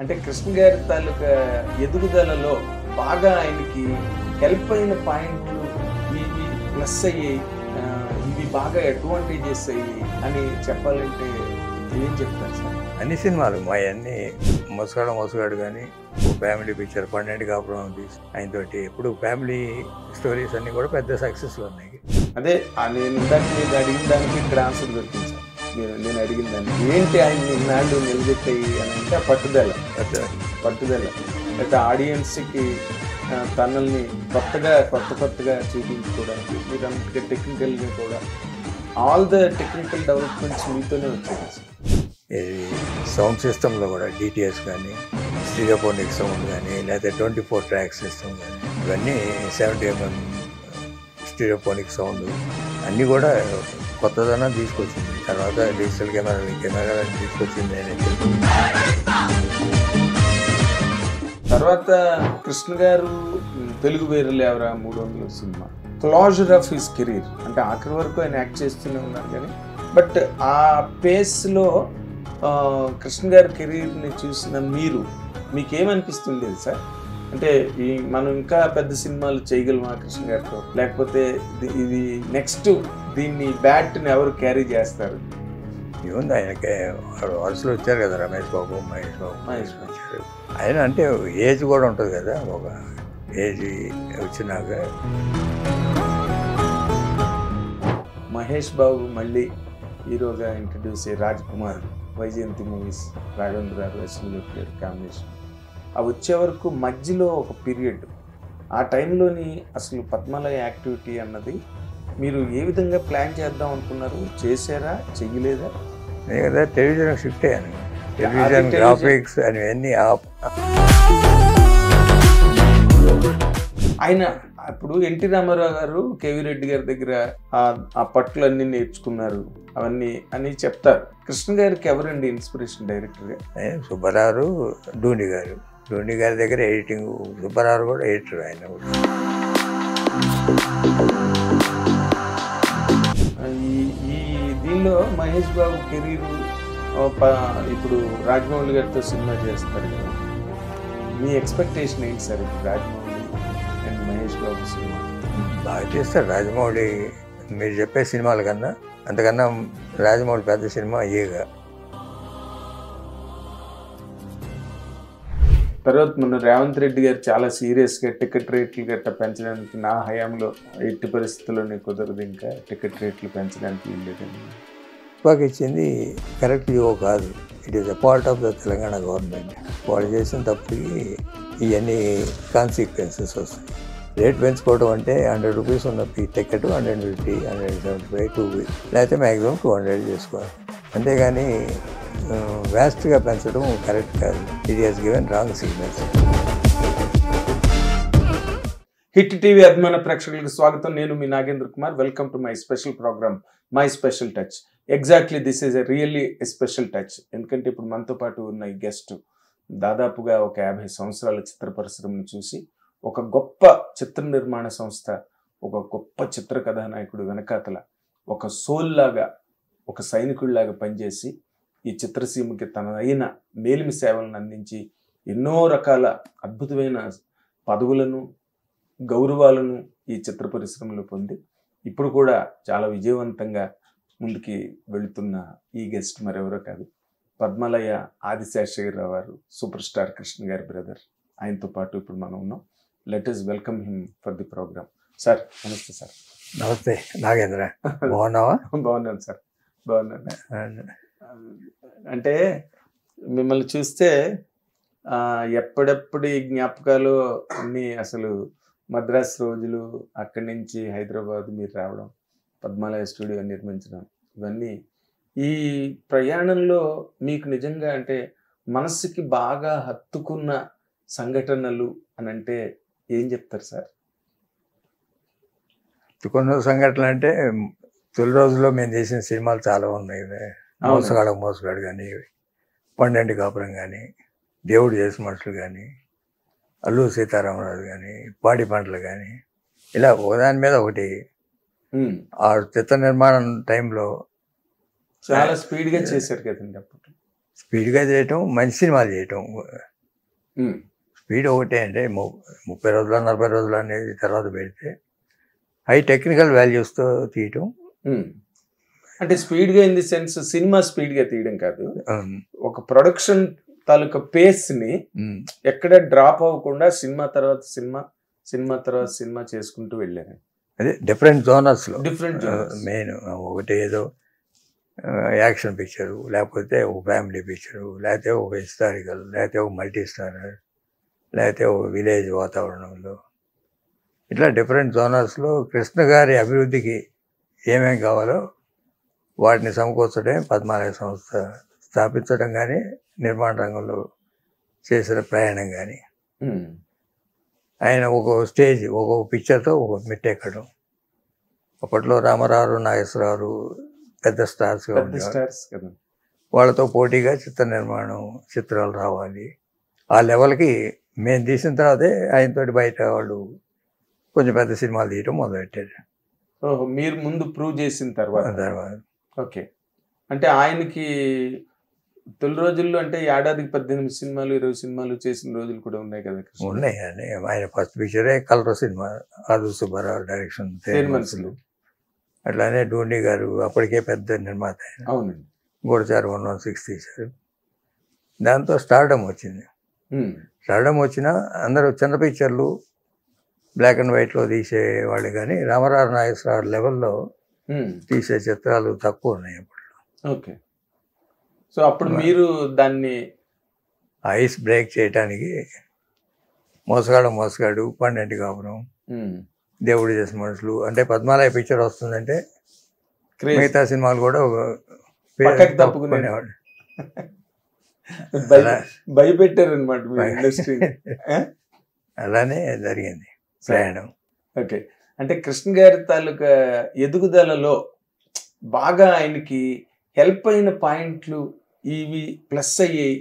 అంటే కృష్ణ గారి తాలూకా ఎదుగుదలలో బాగా ఆయనకి హెల్ప్ అయిన పాయింట్లు ఇవి ప్లస్ అయ్యాయి, ఇవి బాగా అడ్వాంటేజెస్ అయ్యి అని చెప్పాలంటే ఏం చెప్తారు సార్? అన్ని సినిమాలు మా అన్ని మోసగాడు కానీ ఫ్యామిలీ పిక్చర్ 12 కాపురం తీసి ఆయనతోటి ఇప్పుడు ఫ్యామిలీ స్టోరీస్ అన్నీ కూడా పెద్ద సక్సెస్లు ఉన్నాయి. అదే నేను ఇందాక మీరు అడిగిన దానికి ఇక్కడ ఆన్సర్ దొరికింది సార్. నేను అడిగిన దానికి ఏంటి ఆయన ఇన్నాళ్ళు నిలబెట్టాయి అని అంటే పట్టుదల. అయితే ఆడియన్స్కి తనల్ని కొత్తగా చూపించుకోవడానికి మీరు అంతగా టెక్నికల్గా కూడా ఆల్ ద టెక్నికల్ డెవలప్మెంట్స్ మీతోనే వచ్చాయి సార్. సౌండ్ సిస్టంలో కూడా డిటిఎస్ కానీ స్టీరియోఫోనిక్ సౌండ్ కానీ లేకపోతే 24 ట్రాక్ సిస్టమ్ కానీ ఇవన్నీ 70mm స్టీరియోఫోనిక్ సౌండ్ అన్నీ కూడా కొత్తదనం తీసుకొచ్చింది. తర్వాత డిజిటల్ కెమెరాలను తీసుకొచ్చింది నేనైతే. తర్వాత కృష్ణ గారు తెలుగు వీరులు ఎవరా 300 cinema closure of his career, అంటే ఆఖరి వరకు ఆయన యాక్ట్ చేస్తూనే ఉన్నారు కానీ బట్ ఆ పేస్లో కృష్ణ గారి కెరీర్ని చూసిన మీకేమనిపిస్తుంది సార్? అంటే మనం ఇంకా పెద్ద సినిమాలు చేయగలమా కృష్ణ గారితో, లేకపోతే ఇది నెక్స్ట్ దీన్ని బ్యాట్ని ఎవరు క్యారీ చేస్తారు? ఏముంది ఆయనకి వరుసలు వచ్చారు కదా, రమేష్ బాబు మహేష్ వచ్చారు. ఆయన అంటే ఏజ్ కూడా ఉంటుంది కదా, ఒక ఏజ్ వచ్చినాక మహేష్ బాబు మళ్ళీ హీరోగా ఇంట్రడ్యూస్ అయ్యి రాజ్కుమార్ వైజయంతి మూవీస్ రాఘవేంద్ర గారు అశ్విని కాంబినేషన్ అవి వచ్చే వరకు మధ్యలో ఒక పీరియడ్, ఆ టైంలోని అసలు పద్మాలయ యాక్టివిటీ అన్నది మీరు ఏ విధంగా ప్లాన్ చేద్దాం అనుకున్నారు? చేశారా, చెయ్యలేదా? నేను కదా టెలివిజన్ షిఫ్ట్ అయ్యాను. టెలివిజన్ గ్రాఫిక్స్ అవన్నీ ఆయన అప్పుడు ఎన్టీ రామారావు గారు కేవీ రెడ్డి గారి దగ్గర ఆ పట్టులన్నీ నేర్చుకున్నారు అవన్నీ అని చెప్తారు. కృష్ణ గారికి ఎవరండి ఇన్స్పిరేషన్ డైరెక్టర్గా? సుబ్బారావు, ధోని గారి దగ్గర ఎడిటింగ్. సుబ్బారావు కూడా ఎడిటర్ ఆయన కూడా. ఈ దీనిలో మహేష్ బాబు కెరీర్ ఇప్పుడు రాజమౌళి గారితో సినిమా చేస్తారు కదా, మీ ఎక్స్పెక్టేషన్ ఏంటి సార్? ఇప్పుడు రాజమౌళి అండ్ మహేష్ బాబు సినిమా బాగా చేస్తారు. రాజమౌళి మీరు చెప్పే సినిమాల కన్నా అంతకన్నా రాజమౌళి పెద్ద సినిమా అయ్యేగా. తర్వాత మొన్న రేవంత్ రెడ్డి గారు చాలా సీరియస్గా టికెట్ రేట్లు గట్ట పెంచడానికి, నా హయాంలో ఎట్టి పరిస్థితుల్లోనే కుదరదు, ఇంకా టికెట్ రేట్లు పెంచడానికి లేదని బాగా ఇచ్చింది. కరెక్ట్ ఇవో కాదు, it is a part of the Telangana government. వాళ్ళు చేసిన తప్పుకి ఇవన్నీ కాన్సిక్వెన్సెస్ వస్తాయి. రేట్ పెంచుకోవడం అంటే 100 రూపీస్ ఉన్న టికెట్ 150, 175, 2 లేకపోతే మ్యాక్సిమం 200 చేసుకోవాలి. అంతేగాని వ్యాస్ట్గా పెంచడం కరెక్ట్ కాదు. It has given wrong signals. Hit TV అభిమాన ప్రేక్షకులకు స్వాగతం. నేను మీ Nagendra Kumar. Welcome to my special programme my special touch. Exactly this is a really special touch. ఎందుకంటే ఇప్పుడు మనతో పాటు ఉన్న ఈ గెస్ట్ దాదాపుగా ఒక 50 సంవత్సరాల చిత్ర పరిశ్రమను చూసి ఒక గొప్ప చిత్ర నిర్మాణ సంస్థ, ఒక గొప్ప చిత్ర కథానాయకుడు వెనకాతల ఒక సోల్ లాగా, ఒక సైనికుడిలాగా పనిచేసి ఈ చిత్రసీమకి తన అయిన మేలిమి సేవలను అందించి ఎన్నో రకాల అద్భుతమైన పదవులను, గౌరవాలను ఈ చిత్ర పరిశ్రమలో పొంది ఇప్పుడు కూడా చాలా విజయవంతంగా ముందుకి వెళుతున్న ఈ గెస్ట్ మరెవరో కాదు, పద్మాలయ ఆదిశేషగిరిరావు గారు, సూపర్ స్టార్ కృష్ణ గారి బ్రదర్. ఆయనతో పాటు ఇప్పుడు మనం ఉన్నాం. Let us welcome him for the program. Sir నమస్తే. సార్ నమస్తే నాగేంద్ర, బాగున్నావా? బాగున్నాను సార్, బాగున్నాను. అంటే మిమ్మల్ని చూస్తే ఎప్పుడెప్పుడు ఈ జ్ఞాపకాలు అన్నీ, అసలు మద్రాస్ రోజులు, అక్కడి నుంచి హైదరాబాద్ మీరు రావడం, పద్మాలయ స్టూడియో నిర్మించడం, ఇవన్నీ ఈ ప్రయాణంలో మీకు నిజంగా అంటే మనసుకి బాగా హత్తుకున్న సంఘటనలు అని అంటే ఏం చెప్తారు సార్? కొన్ని సంఘటనలు అంటే తొలి రోజుల్లో మేము చేసిన సినిమాలు చాలా ఉన్నాయి. మోసగాడు కానీ, 12 కాపురం కానీ, దేవుడు చేసిన మనుషులు కానీ, అల్లూరి సీతారామరాజు కానీ, పాడి పంటలు కానీ, ఇలా ఒకదాని మీద ఒకటి. ఆ చిత్ర నిర్మాణం టైంలో చాలా స్పీడ్గా చేశారు కదండి అప్పుడు. స్పీడ్గా చేయటం, మంచి సినిమాలు చేయటం. ఉమ్, స్పీడ్ ఒకటే అంటే 30 రోజులు 40 రోజులు అనేది తర్వాత పెడితే హై టెక్నికల్ వాల్యూస్తో తీయటం. ఉమ్. అంటే స్పీడ్ గా in the sense cinema speed గా తీయడం కాదు, ఒక ప్రొడక్షన్ తాలూకా పేస్ ని ఎక్కడ డ్రాప్ అవ్వకుండా సినిమా తర్వాత సినిమా, సినిమా తర్వాత సినిమా చేసుకుంటూ వెళ్ళారు. అదే డిఫరెంట్ జోనర్స్లో. డిఫరెంట్ మెయిన్ ఒకటి ఏదో యాక్షన్ పిక్చరు, లేకపోతే ఒక ఫ్యామిలీ పిక్చరు, లేకపోతే ఒక హిస్టారికల్, లేకపోతే ఒక మల్టీ స్టారర్, లేకపోతే ఒక విలేజ్ వాతావరణంలో, ఇట్లా డిఫరెంట్ జోనర్స్లో కృష్ణ గారి అభివృద్ధికి ఏమేం కావాలో వాటిని సమకూర్చడం పద్మాలయ సంస్థ స్థాపించడం కానీ, నిర్మాణ రంగంలో చేసిన ప్రయాణం కానీ, ఆయన ఒక స్టేజ్ ఒక పిక్చర్తో ఒక మెట్టెక్కడం. అప్పట్లో రామారావు, నాగేశ్వరరావు పెద్ద స్టార్స్గా ఉండేవారు. వాళ్ళతో పోటీగా చిత్ర నిర్మాణం, చిత్రాలు రావాలి. ఆ లెవెల్కి మేము తీసిన తర్వాతే ఆయనతోటి బయట వాళ్ళు కొంచెం పెద్ద సినిమాలు తీయటం మొదలెట్టారు. ఓహో, మీరు ముందు ప్రూవ్ చేసిన తర్వాత. ఓకే, అంటే ఆయనకి తొలి రోజుల్లో అంటే ఏడాదికి 18 సినిమాలు 20 సినిమాలు చేసిన రోజులు కూడా ఉన్నాయి కదా. ఉన్నాయి అని ఆయన ఫస్ట్ పిక్చరే కలర్ సినిమా, ఆదు సుబ్బారావు డైరెక్షన్, మనుషులు. అట్లానే డూండి గారు అప్పటికే పెద్ద నిర్మాత. అవునండి. గూఢచారి 116 తీశారు. దాంతో స్టార్డమ్ వచ్చింది. స్టార్డమ్ వచ్చినా అందరూ చిన్న పిక్చర్లు బ్లాక్ అండ్ వైట్లో తీసేవాళ్ళు, కానీ రామారావు నాగేశ్వరరావు లెవెల్లో తీసే చిత్రాలు తక్కువ ఉన్నాయి అప్పట్లో. ఓకే, సో అప్పుడు మీరు దాన్ని ఐస్ బ్రేక్ చేయడానికి మోసగాడు, పన్నెండు కాపురం, దేవుడు చేసిన మనుషులు, అంటే పద్మాలయ పిక్చర్ వస్తుందంటే మిగతా సినిమాలు కూడా తప్పుకునేవాడు. భయపెట్టారు అనమాట ఇండస్ట్రీ. అలానే జరిగింది ప్రయాణం. ఓకే, అంటే కృష్ణ గారి తాలూకా ఎదుగుదలలో బాగా ఆయనకి హెల్ప్ అయిన పాయింట్లు ఇవి ప్లస్ అయ్యాయి,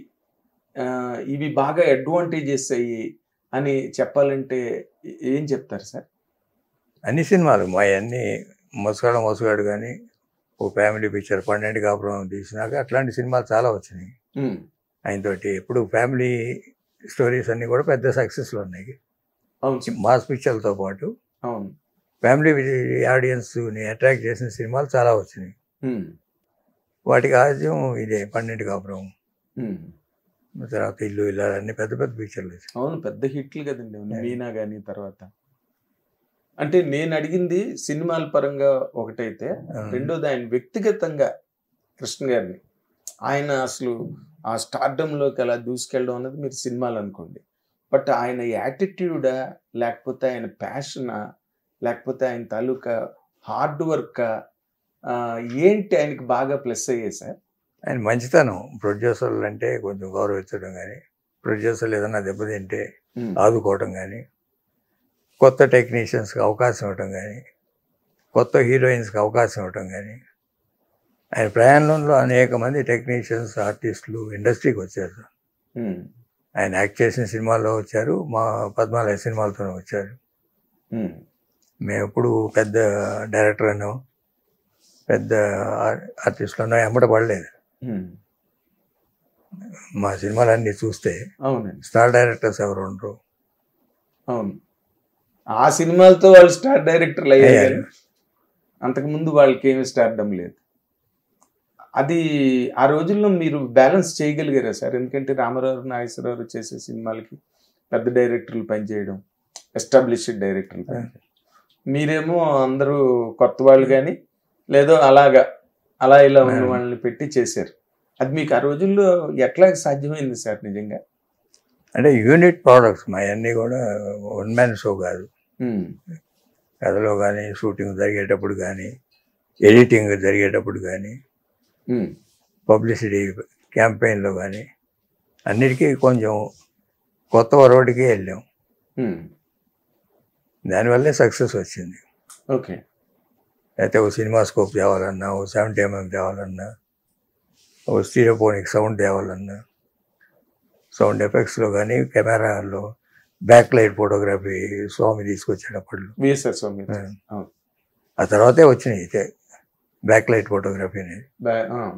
ఇవి బాగా అడ్వాంటేజెస్ అయ్యాయి అని చెప్పాలంటే ఏం చెప్తారు సార్? అన్ని సినిమాలు మా అన్ని మోసగాడు కానీ, ఓ ఫ్యామిలీ పిక్చర్, 12 కాపురం తీసినాక అట్లాంటి సినిమాలు చాలా వచ్చినాయి ఆయనతోటి. ఎప్పుడు ఫ్యామిలీ స్టోరీస్ అన్నీ కూడా పెద్ద సక్సెస్లు ఉన్నాయి. మాస్ పిక్చర్లతో పాటు ఫ్యామిలీ ఆడియన్స్ని అట్రాక్ట్ చేసిన సినిమాలు చాలా వచ్చినాయి. వాటికి ఆద్యం ఇదే 12 కాపురం, తర్వాత ఇల్లు ఇలా అన్ని పెద్ద పెద్ద పిక్చర్లు. అవును, పెద్ద హిట్లు కదండి మీనా కానీ. తర్వాత అంటే నేను అడిగింది సినిమాల పరంగా ఒకటైతే, రెండోది ఆయన వ్యక్తిగతంగా కృష్ణ గారిని, ఆయన అసలు ఆ స్టార్డంలోకి అలా దూసుకెళ్ళడం అన్నది మీరు సినిమాలు అనుకోండి, బట్ ఆయన యాటిట్యూడా, లేకపోతే ఆయన ప్యాషనా, లేకపోతే ఆయన తాలూకా హార్డ్ వర్క్ ఏంటి ఆయనకి బాగా ప్లస్ అయ్యాయి సార్? ఆయన మంచితనం. ప్రొడ్యూసర్లు అంటే కొంచెం గౌరవించడం కానీ, ప్రొడ్యూసర్లు ఏదైనా దెబ్బతింటే ఆదుకోవటం కానీ, కొత్త టెక్నీషియన్స్కి అవకాశం ఇవ్వటం కానీ, కొత్త హీరోయిన్స్కి అవకాశం ఇవ్వటం కానీ. ఆయన ప్రయాణంలో అనేక మంది టెక్నీషియన్స్, ఆర్టిస్టులు ఇండస్ట్రీకి వచ్చారు. ఆయన యాక్ట్ చేసిన సినిమాల్లో వచ్చారు, మా పద్మాలయ సినిమాలతోనే వచ్చారు. మేము ఎప్పుడు పెద్ద డైరెక్టర్ అనో పెద్ద ఆర్టిస్టులు అనో ఎమ్మట పడలేదు. మా సినిమాలన్నీ చూస్తే స్టార్ డైరెక్టర్స్ ఎవరు ఉండరు. అవును, ఆ సినిమాలతో వాళ్ళు స్టార్ డైరెక్టర్లు అయ్యారు, అంతకుముందు వాళ్ళకి ఏమి స్టార్డమ్ లేదు. అది ఆ రోజుల్లో మీరు బ్యాలెన్స్ చేయగలిగారా సార్? ఎందుకంటే రామారావు, నాగేశ్వరరావు చేసే సినిమాలకి పెద్ద డైరెక్టర్లు పనిచేయడం, ఎస్టాబ్లిష్డ్ డైరెక్టర్లు పనిచేయడం, మీరేమో అందరూ కొత్త వాళ్ళు కానీ లేదో అలా ఇలా ఉన్న వాళ్ళని పెట్టి చేశారు. అది మీకు ఆ రోజుల్లో ఎట్లా సాధ్యమైంది సార్ నిజంగా? అంటే యూనిట్ ప్రోడక్ట్స్ మా అన్నీ కూడా వన్ మ్యాన్ షో కాదు. కథలో కానీ, షూటింగ్ జరిగేటప్పుడు కానీ, ఎడిటింగ్ జరిగేటప్పుడు కానీ, పబ్లిసిటీ క్యాంపెయిన్లో కానీ అన్నిటికీ కొంచెం కొత్త వరవడికి వెళ్ళాం. దానివల్లే సక్సెస్ వచ్చింది. ఓకే, అయితే ఒక సినిమా స్కోప్ తేవాలన్నా, ఓ 70mm తేవాలన్నా, ఓ స్టీరియోఫోనిక్ సౌండ్ తేవాలన్నా, సౌండ్ ఎఫెక్ట్స్లో కానీ, కెమెరాలో బ్యాక్ లైట్ ఫోటోగ్రఫీ స్వామి తీసుకొచ్చేటప్పుడు, విఎస్ఆర్ స్వామి. ఆ తర్వాతే వచ్చినాయి. అయితే బ్యాక్ లైట్ ఫోటోగ్రఫీ అనేది.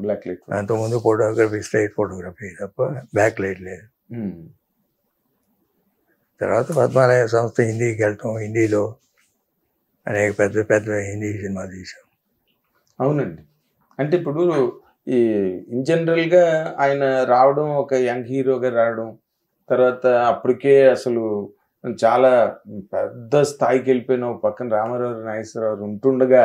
Black light. అంతకుముందు ఫోటోగ్రఫీ స్ట్రైట్ ఫోటోగ్రఫీ తప్ప బ్యాక్ లైట్ లేదు. తర్వాత పద్మాలయ సంస్థ హిందీకి వెళ్తాం, హిందీలో అనేక పెద్ద పెద్ద హిందీ సినిమాలు తీసాం. అవునండి. అంటే ఇప్పుడు ఈ ఇన్ జనరల్గా ఆయన రావడం, ఒక యంగ్ హీరోగా రావడం, తర్వాత అప్పటికే అసలు చాలా పెద్ద స్థాయికి వెళ్ళిపోయిన ఒక పక్కన రామారావు నాగేశ్వరరావు ఉంటుండగా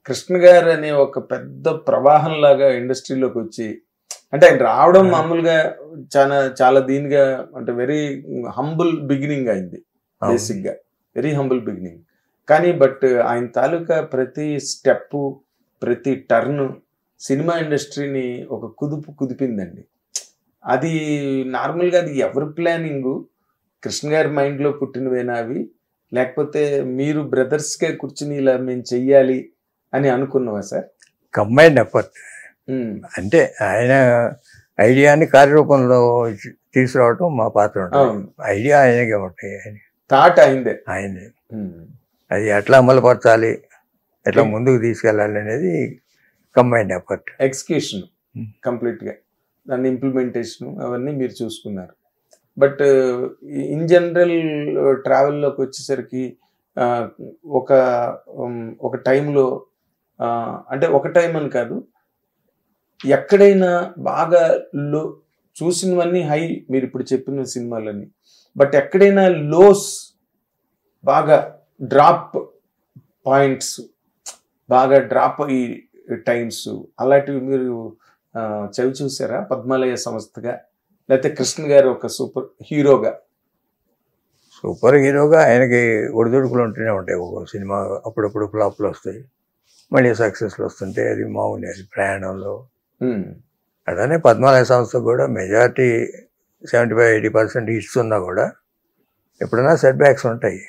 కృష్ణ గారు అనే ఒక పెద్ద ప్రవాహంలాగా ఇండస్ట్రీలోకి వచ్చి, అంటే ఆయన రావడం మామూలుగా చాలా చాలా దీనిగా, అంటే వెరీ హంబుల్ బిగినింగ్ అయింది బేసిక్గా, వెరీ హంబుల్ బిగినింగ్. కానీ బట్ ఆయన తాలూకా ప్రతి స్టెప్పు, ప్రతి టర్ను సినిమా ఇండస్ట్రీని ఒక కుదిపిందండి. అది నార్మల్గా అది ఎవరి ప్లానింగు? కృష్ణ గారి మైండ్లో పుట్టినవేనా అవి, లేకపోతే మీరు బ్రదర్స్గా కూర్చుని ఇలా మేము చెయ్యాలి అని అనుకున్నావా సార్? Combined effort. అంటే ఆయన ఐడియాని కార్యరూపంలో తీసుకురావటం మా పాత్ర ఉంటుంది. ఐడియా ఆయనకే ఉంటాయి, థాట్ అయిందే. అది ఎట్లా అమలుపరచాలి, ఎట్లా ముందుకు తీసుకెళ్ళాలి అనేది కంబైన్డ్ ఎఫర్ట్. ఎగ్జిక్యూషన్ కంప్లీట్గా, దాని ఇంప్లిమెంటేషన్ అవన్నీ మీరు చూసుకున్నారు. బట్ ఇన్ జనరల్ ట్రావెల్లోకి వచ్చేసరికి ఒక టైంలో, అంటే ఒక టైం అని కాదు, ఎక్కడైనా బాగా లో చూసినవన్నీ హై, మీరు ఇప్పుడు చెప్పిన సినిమాలన్నీ, బట్ ఎక్కడైనా లోస్, బాగా డ్రాప్ పాయింట్స్, బాగా డ్రాప్ అయ్యి టైమ్స్ అలాంటివి మీరు చవి చూసారా పద్మాలయ సంస్థగా, లేకపోతే కృష్ణ గారు ఒక సూపర్ హీరోగా? సూపర్ హీరోగా ఆయనకి ఒడిదుడుకులు ఉంటూనే ఉంటాయి. ఒక సినిమా అప్పుడప్పుడు ఫ్లాప్లు వస్తాయి, మళ్ళీ సక్సెస్లు వస్తుంటాయి, అది మామూలు, అది ప్రయాణంలో. అట్లానే పద్మాలయ సంస్థ కూడా మెజారిటీ 75-80% హిట్స్ ఉన్నా కూడా ఎప్పుడైనా సెట్ బ్యాక్స్ ఉంటాయి.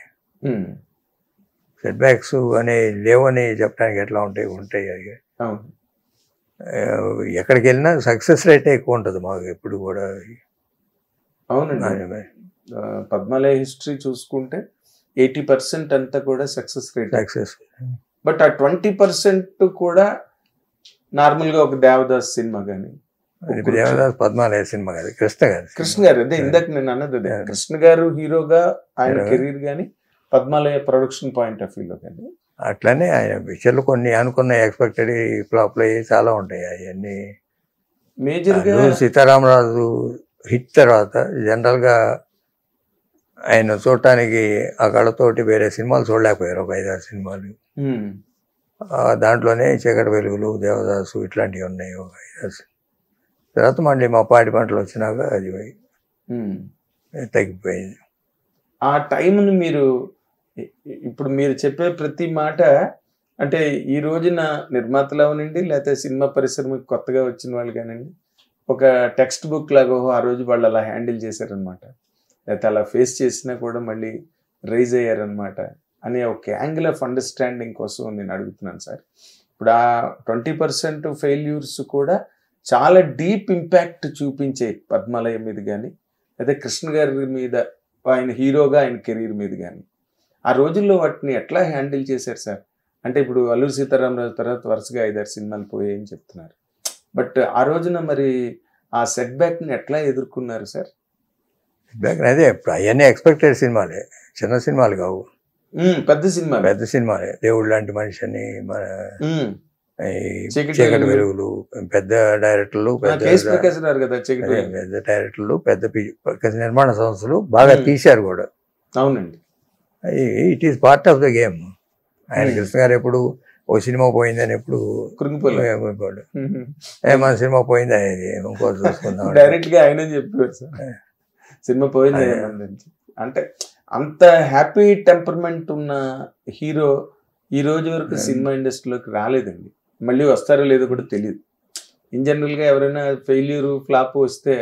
సెట్ బ్యాక్స్ అనే లేవని చెప్పడానికి ఎట్లా ఉంటాయి. అది ఎక్కడికి వెళ్ళినా సక్సెస్ రేటే ఎక్కువ ఉంటుంది మాకు ఎప్పుడు కూడా. అవునండి. పద్మాలయ హిస్టరీ చూసుకుంటే 80% అంతా కూడా సక్సెస్ రేట్. బట్ ఆ 20% కూడా నార్మల్గా ఒక దేవదాస్ సినిమా కానీ, దేవదాస్ పద్మాలయ సినిమా కాదు, కృష్ణ గారు అదే ఇందాక నేను అన్నది అదే, కృష్ణ గారు హీరోగా ఆయన కెరీర్ కానీ, పద్మాలయ ప్రొడక్షన్ పాయింట్ ఆఫ్ వ్యూలో కానీ. అట్లనే ఆయన పిక్చర్లు కొన్ని అనుకున్న ఎక్స్పెక్టెడ్ ఫ్లాప్లు అయ్యి చాలా ఉంటాయి. అవన్నీ మేజర్గా సీతారామరాజు హిట్ తర్వాత జనరల్గా ఆయన చూడటానికి ఆ కళతోటి వేరే సినిమాలు చూడలేకపోయారు, ఒక 5-6 సినిమాలు. దాంట్లోనే చీకటి వెలుగులు, దేవదాసు ఇట్లాంటివి ఉన్నాయి ఒక 5-6. తర్వాత మళ్ళీ మా పాడి పంటలు వచ్చినాక అది తగ్గిపోయింది. ఆ టైంని మీరు ఇప్పుడు మీరు చెప్పే ప్రతి మాట, అంటే ఈ రోజున నిర్మాతలు అవనండి, లేకపోతే సినిమా పరిశ్రమకి కొత్తగా వచ్చిన వాళ్ళు కానివ్వండి, ఒక టెక్స్ట్ బుక్ లాగా ఆ రోజు వాళ్ళు అలా హ్యాండిల్ చేశారనమాట, లేకపోతే అలా ఫేస్ చేసినా కూడా మళ్ళీ రైజ్ అయ్యారనమాట అనే ఒక యాంగిల్ ఆఫ్ అండర్స్టాండింగ్ కోసం నేను అడుగుతున్నాను సార్. ఇప్పుడు ఆ 20% ఫెయిల్యూర్స్ కూడా చాలా డీప్ ఇంపాక్ట్ చూపించే పద్మాలయ మీద కానీ, లేదా కృష్ణ గారి మీద, ఆయన హీరోగా ఆయన కెరీర్ మీద కానీ, ఆ రోజుల్లో వాటిని ఎట్లా హ్యాండిల్ చేశారు సార్? అంటే ఇప్పుడు అల్లూరి సీతారామరాజు తర్వాత వరుసగా 5-6 సినిమాలు పోయాయని చెప్తున్నారు, బట్ ఆ రోజున మరి ఆ సెట్ బ్యాక్ని ఎట్లా ఎదుర్కొన్నారు సార్? సెట్ బ్యాక్ అదే, అవన్నీ ఎక్స్పెక్టెడ్ సినిమాలే, చిన్న సినిమాలు కావు, పెద్ద సినిమాలే. దేవుడు లాంటి మనిషిని, మన చీకటి వెలుగులు, పెద్ద డైరెక్టర్లు, పెద్ద డైరెక్టర్లు, పెద్ద నిర్మాణ సంస్థలు బాగా తీశారు కూడా. అవునండి. It is part of the game. ఆయన కృష్ణ గారు ఎప్పుడు ఓ సినిమా పోయిందని ఎప్పుడు కృంగిపోయాడు. మన సినిమా పోయింది, ఇంకో చూసుకుందాం డైరెక్ట్ గా ఆయన చెప్పారు సార్, సినిమా పోయింది. అంటే అంత హ్యాపీ టెంపర్మెంట్ ఉన్న హీరో ఈ రోజు వరకు సినిమా ఇండస్ట్రీలోకి రాలేదండి. మళ్ళీ వస్తారో లేదో కూడా తెలియదు. ఇన్ జనరల్ గా ఎవరైనా ఫెయిల్యూర్ ఫ్లాప్ వస్తే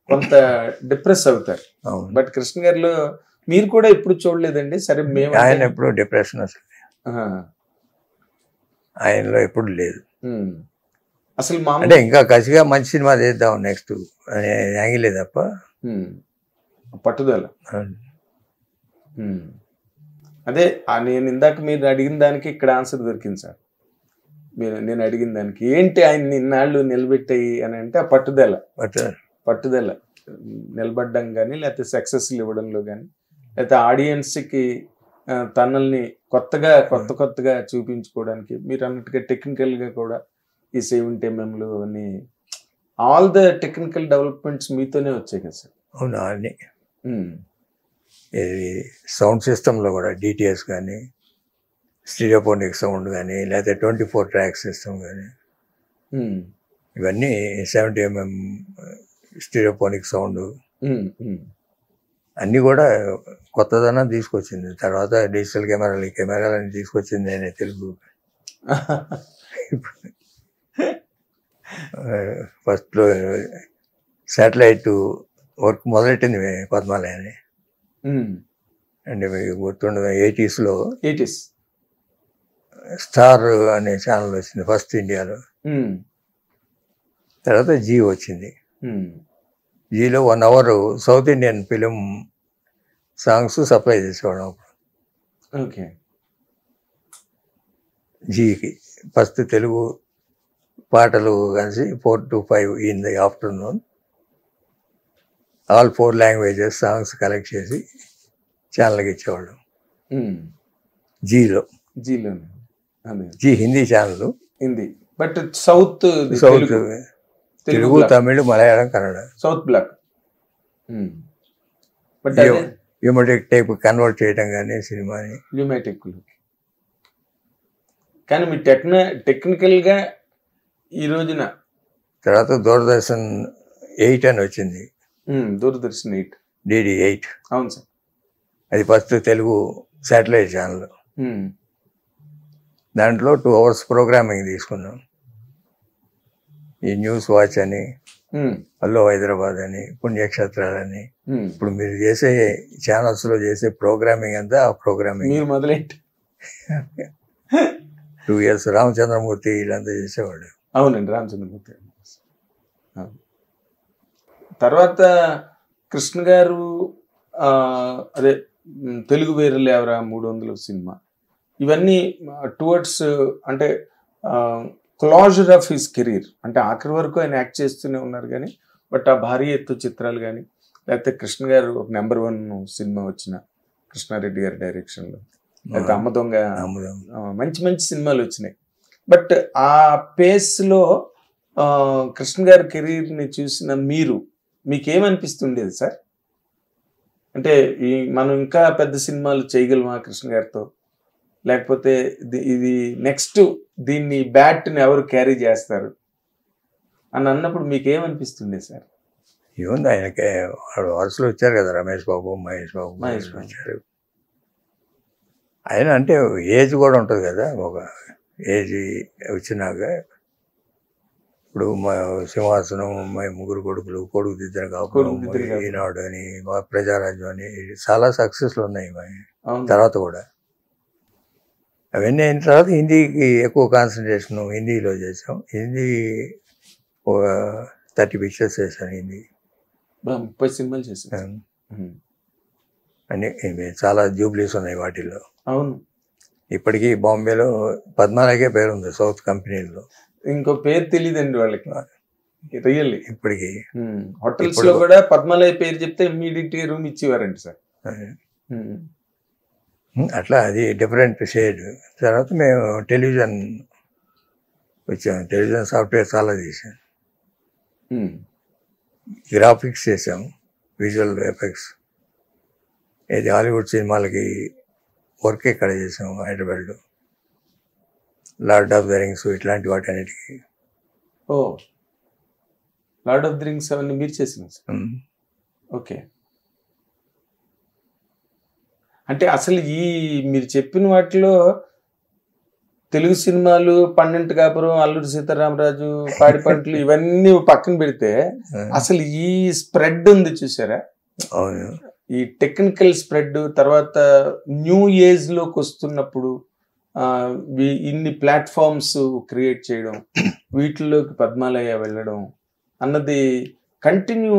కొంత డిప్రెస్ అవుతారు. బట్ కృష్ణ గారిలో మీరు కూడా ఎప్పుడు చూడలేదండి? సరే, మేము ఆయన ఎప్పుడు డిప్రెషన్ అసలు ఆయనలో ఎప్పుడు లేదు. అసలు అంటే ఇంకా కసిగా మంచి సినిమా చేద్దాం నెక్స్ట్ అనే యాంగిలే తప్ప పట్టుదల. అదే నేను ఇందాక మీరు అడిగిన దానికి ఇక్కడ ఆన్సర్ దొరికింది సార్. నేను అడిగిన దానికి ఏంటి ఆయన ఇన్నాళ్ళు నిలబెట్టాయి అని అంటే ఆ పట్టుదల నిలబడ్డం కానీ లేకపోతే సక్సెస్లు ఇవ్వడంలో కానీ లేకపోతే ఆడియన్స్కి తనల్ని కొత్తగా చూపించుకోవడానికి మీరు అన్నట్టుగా టెక్నికల్గా కూడా ఈ 70mm అని ఆల్ ద టెక్నికల్ డెవలప్మెంట్స్ మీతోనే వచ్చాయి కదా సార్? అవునా అన్ని ఇది సౌండ్ సిస్టంలో కూడా డిటిఎస్ కానీ స్టీరియోఫోనిక్ సౌండ్ కానీ లేకపోతే 24 ట్రాక్ సిస్టమ్ కానీ ఇవన్నీ 70mm స్టీరియోఫోనిక్ సౌండ్ అన్నీ కూడా కొత్తదనం తీసుకొచ్చింది. తర్వాత డిజిటల్ కెమెరాలని తీసుకొచ్చింది నేనే తెలుగు. ఫస్ట్లో శాటిలైట్ వర్క్ మొదలెట్టింది పద్మాలయని అంటే మీకు గుర్తుండదు 80s స్టార్ అనే ఛానల్ వచ్చింది ఫస్ట్ ఇండియాలో. తర్వాత జీ వచ్చింది. జీలో 1 hour south Indian film songs supply చేసేవాడు అప్పుడు. ఓకే. జీకి ఫస్ట్ తెలుగు పాటలు కలిసి 4 to 5 in the afternoon all 4 languages songs collect చేసి ఛానల్కి ఇచ్చేవాళ్ళు. జీలో Zee Hindi channel, Hindi. But south Telugu, Tamil, Malayalam, Kannada south block. But U matic type convert చేయడం కానీ సినిమాని యూమెటిక్. కానీ మీ టెక్నికల్గా ఈ రోజున తర్వాత దూరదర్శన్ 8 అని వచ్చింది. దూరదర్శన్ 8 DD 8. అవును సార్. అది ఫస్ట్ తెలుగు శాటిలైట్ ఛానల్. దాంట్లో 2 hours ప్రోగ్రామింగ్ తీసుకున్నాం. ఈ న్యూస్ వాచ్ అని, హలో హైదరాబాద్ అని, పుణ్యక్షేత్రాలని, ఇప్పుడు మీరు చేసే ఛానల్స్లో చేసే ప్రోగ్రామింగ్ అంతా ఆ ప్రోగ్రామింగ్ మీరు మొదలెట్టి 2 years రామచంద్రమూర్తి వీళ్ళంతా చేసేవాడు. అవునండి, రామచంద్రమూర్తి. తర్వాత కృష్ణ గారు అదే తెలుగు వేరులు ఎవరా 300 సినిమా, ఇవన్నీ టువర్డ్స్ అంటే క్లోజర్ ఆఫ్ హిస్ కెరీర్. అంటే ఆఖరి వరకు ఆయన యాక్ట్ చేస్తూనే ఉన్నారు కానీ బట్ ఆ భారీ ఎత్తు చిత్రాలు కానీ లేకపోతే కృష్ణ గారు ఒక నెంబర్ 1 సినిమా వచ్చిన కృష్ణారెడ్డి గారి డైరెక్షన్లో, లేకపోతే అమ్మ దొంగ, మంచి మంచి సినిమాలు వచ్చినాయి. బట్ ఆ పేస్లో కృష్ణ గారి కెరీర్ని చూసిన మీకేమనిపిస్తుండేది సార్? అంటే మనం ఇంకా పెద్ద సినిమాలు చేయగలమా కృష్ణ గారితో, లేకపోతే ఇది నెక్స్ట్ దీన్ని బ్యాట్ని ఎవరు క్యారీ చేస్తారు అని అన్నప్పుడు మీకేమనిపిస్తుండే సార్? ఏముంది, ఆయనకి వరుసలు వచ్చారు కదా, రమేష్ బాబు, మహేష్ బాబు వచ్చారు. ఆయన అంటే ఏజ్ కూడా ఉంటుంది కదా, ఒక ఏజ్ వచ్చినాక ఇప్పుడు మా సింహాసనం, మా 3 కొడుకులు, కొడుకు దిద్దరు కాకుండా ఈనాడు అని, మా ప్రజారాజ్యం అని చాలా సక్సెస్లు ఉన్నాయి తర్వాత కూడా. అవన్నీ అయిన తర్వాత హిందీకి ఎక్కువ కాన్సన్ట్రేషన్ హిందీలో చేసాం. హిందీ ఒక 30 pictures చేశాను హిందీ. 30 సినిమాలు చేశాను. అన్ని చాలా జూబ్లీస్ ఉన్నాయి వాటిల్లో. అవును. ఇప్పటికీ బాంబేలో పద్మాలకే పేరు ఉంది సౌత్ కంపెనీలో. ఇంకో పేరు తెలియదండి వాళ్ళకి రియల్లీ. ఇప్పటికీ హోటల్స్ లో కూడా పద్మాలయ పేరు చెప్తే ఇమ్మీడియట్ గా రూమ్ ఇచ్చేవారండి సార్. అట్లా అది డిఫరెంట్ షేడ్. తర్వాత మేము టెలివిజన్ వచ్చాము. టెలివిజన్ సాఫ్ట్వేర్ చాలా చేసాం. గ్రాఫిక్స్ చేసాము, విజువల్ ఎఫెక్ట్స్. ఇది హాలీవుడ్ సినిమాలకి వర్క్ ఇక్కడ చేసాము హైదరాబాద్లో. లార్డ్ ఆఫ్ ద రింగ్స్ ఇట్లాంటి వాటి అన్నిటికీ. ఓ, లార్డ్ ఆఫ్ ద రింగ్స్ అవన్నీ మీరు చేసిన సార్? ఓకే. అంటే అసలు మీరు చెప్పిన వాటిలో తెలుగు సినిమాలు, 12 కాపురం, అల్లూరి సీతారామరాజు, పాడి పంటలు ఇవన్నీ పక్కన పెడితే అసలు ఈ స్ప్రెడ్ ఉంది చూసారా? అవును. ఈ టెక్నికల్ స్ప్రెడ్ తర్వాత న్యూ ఏజ్ లోకి వస్తున్నప్పుడు ఇన్ని ప్లాట్ఫామ్స్ క్రియేట్ చేయడం, వీటిలోకి పద్మాలయ వెళ్ళడం అన్నది కంటిన్యూ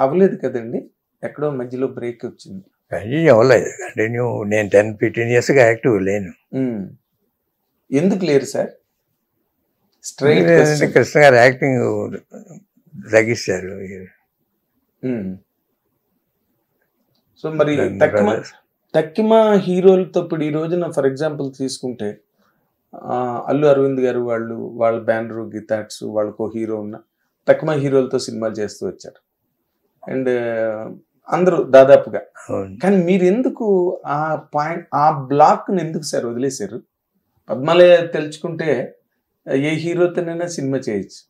అవ్వలేదు కదండి? ఎక్కడో మధ్యలో బ్రేక్ వచ్చింది. కంటిన్యూ అవ్వలేదు. కంటిన్యూ నేను 10-15 yearsగా యాక్టివ్ లేను. ఎందుకు లేరు సార్? స్ట్రైట్ కృష్ణ గారు యాక్టింగ్ తగ్గిస్తారు. సో మరి తక్కిమ హీరోలతో ఇప్పుడు ఈ రోజున ఫర్ ఎగ్జాంపుల్ తీసుకుంటే అల్లు అరవింద్ గారు వాళ్ళ బ్యానర్ గీతాట్స్ వాళ్ళకో హీరో ఉన్న తక్కిమ హీరోలతో సినిమాలు చేస్తూ వచ్చారు. అండ్ అందరూ దాదాపుగా. కానీ మీరు ఎందుకు ఆ పాయింట్ ఆ బ్లాక్ని ఎందుకు సార్ వదిలేశారు? పద్మాలయ తెలుసుకుంటే ఏ హీరోతోనైనా సినిమా చేయొచ్చు.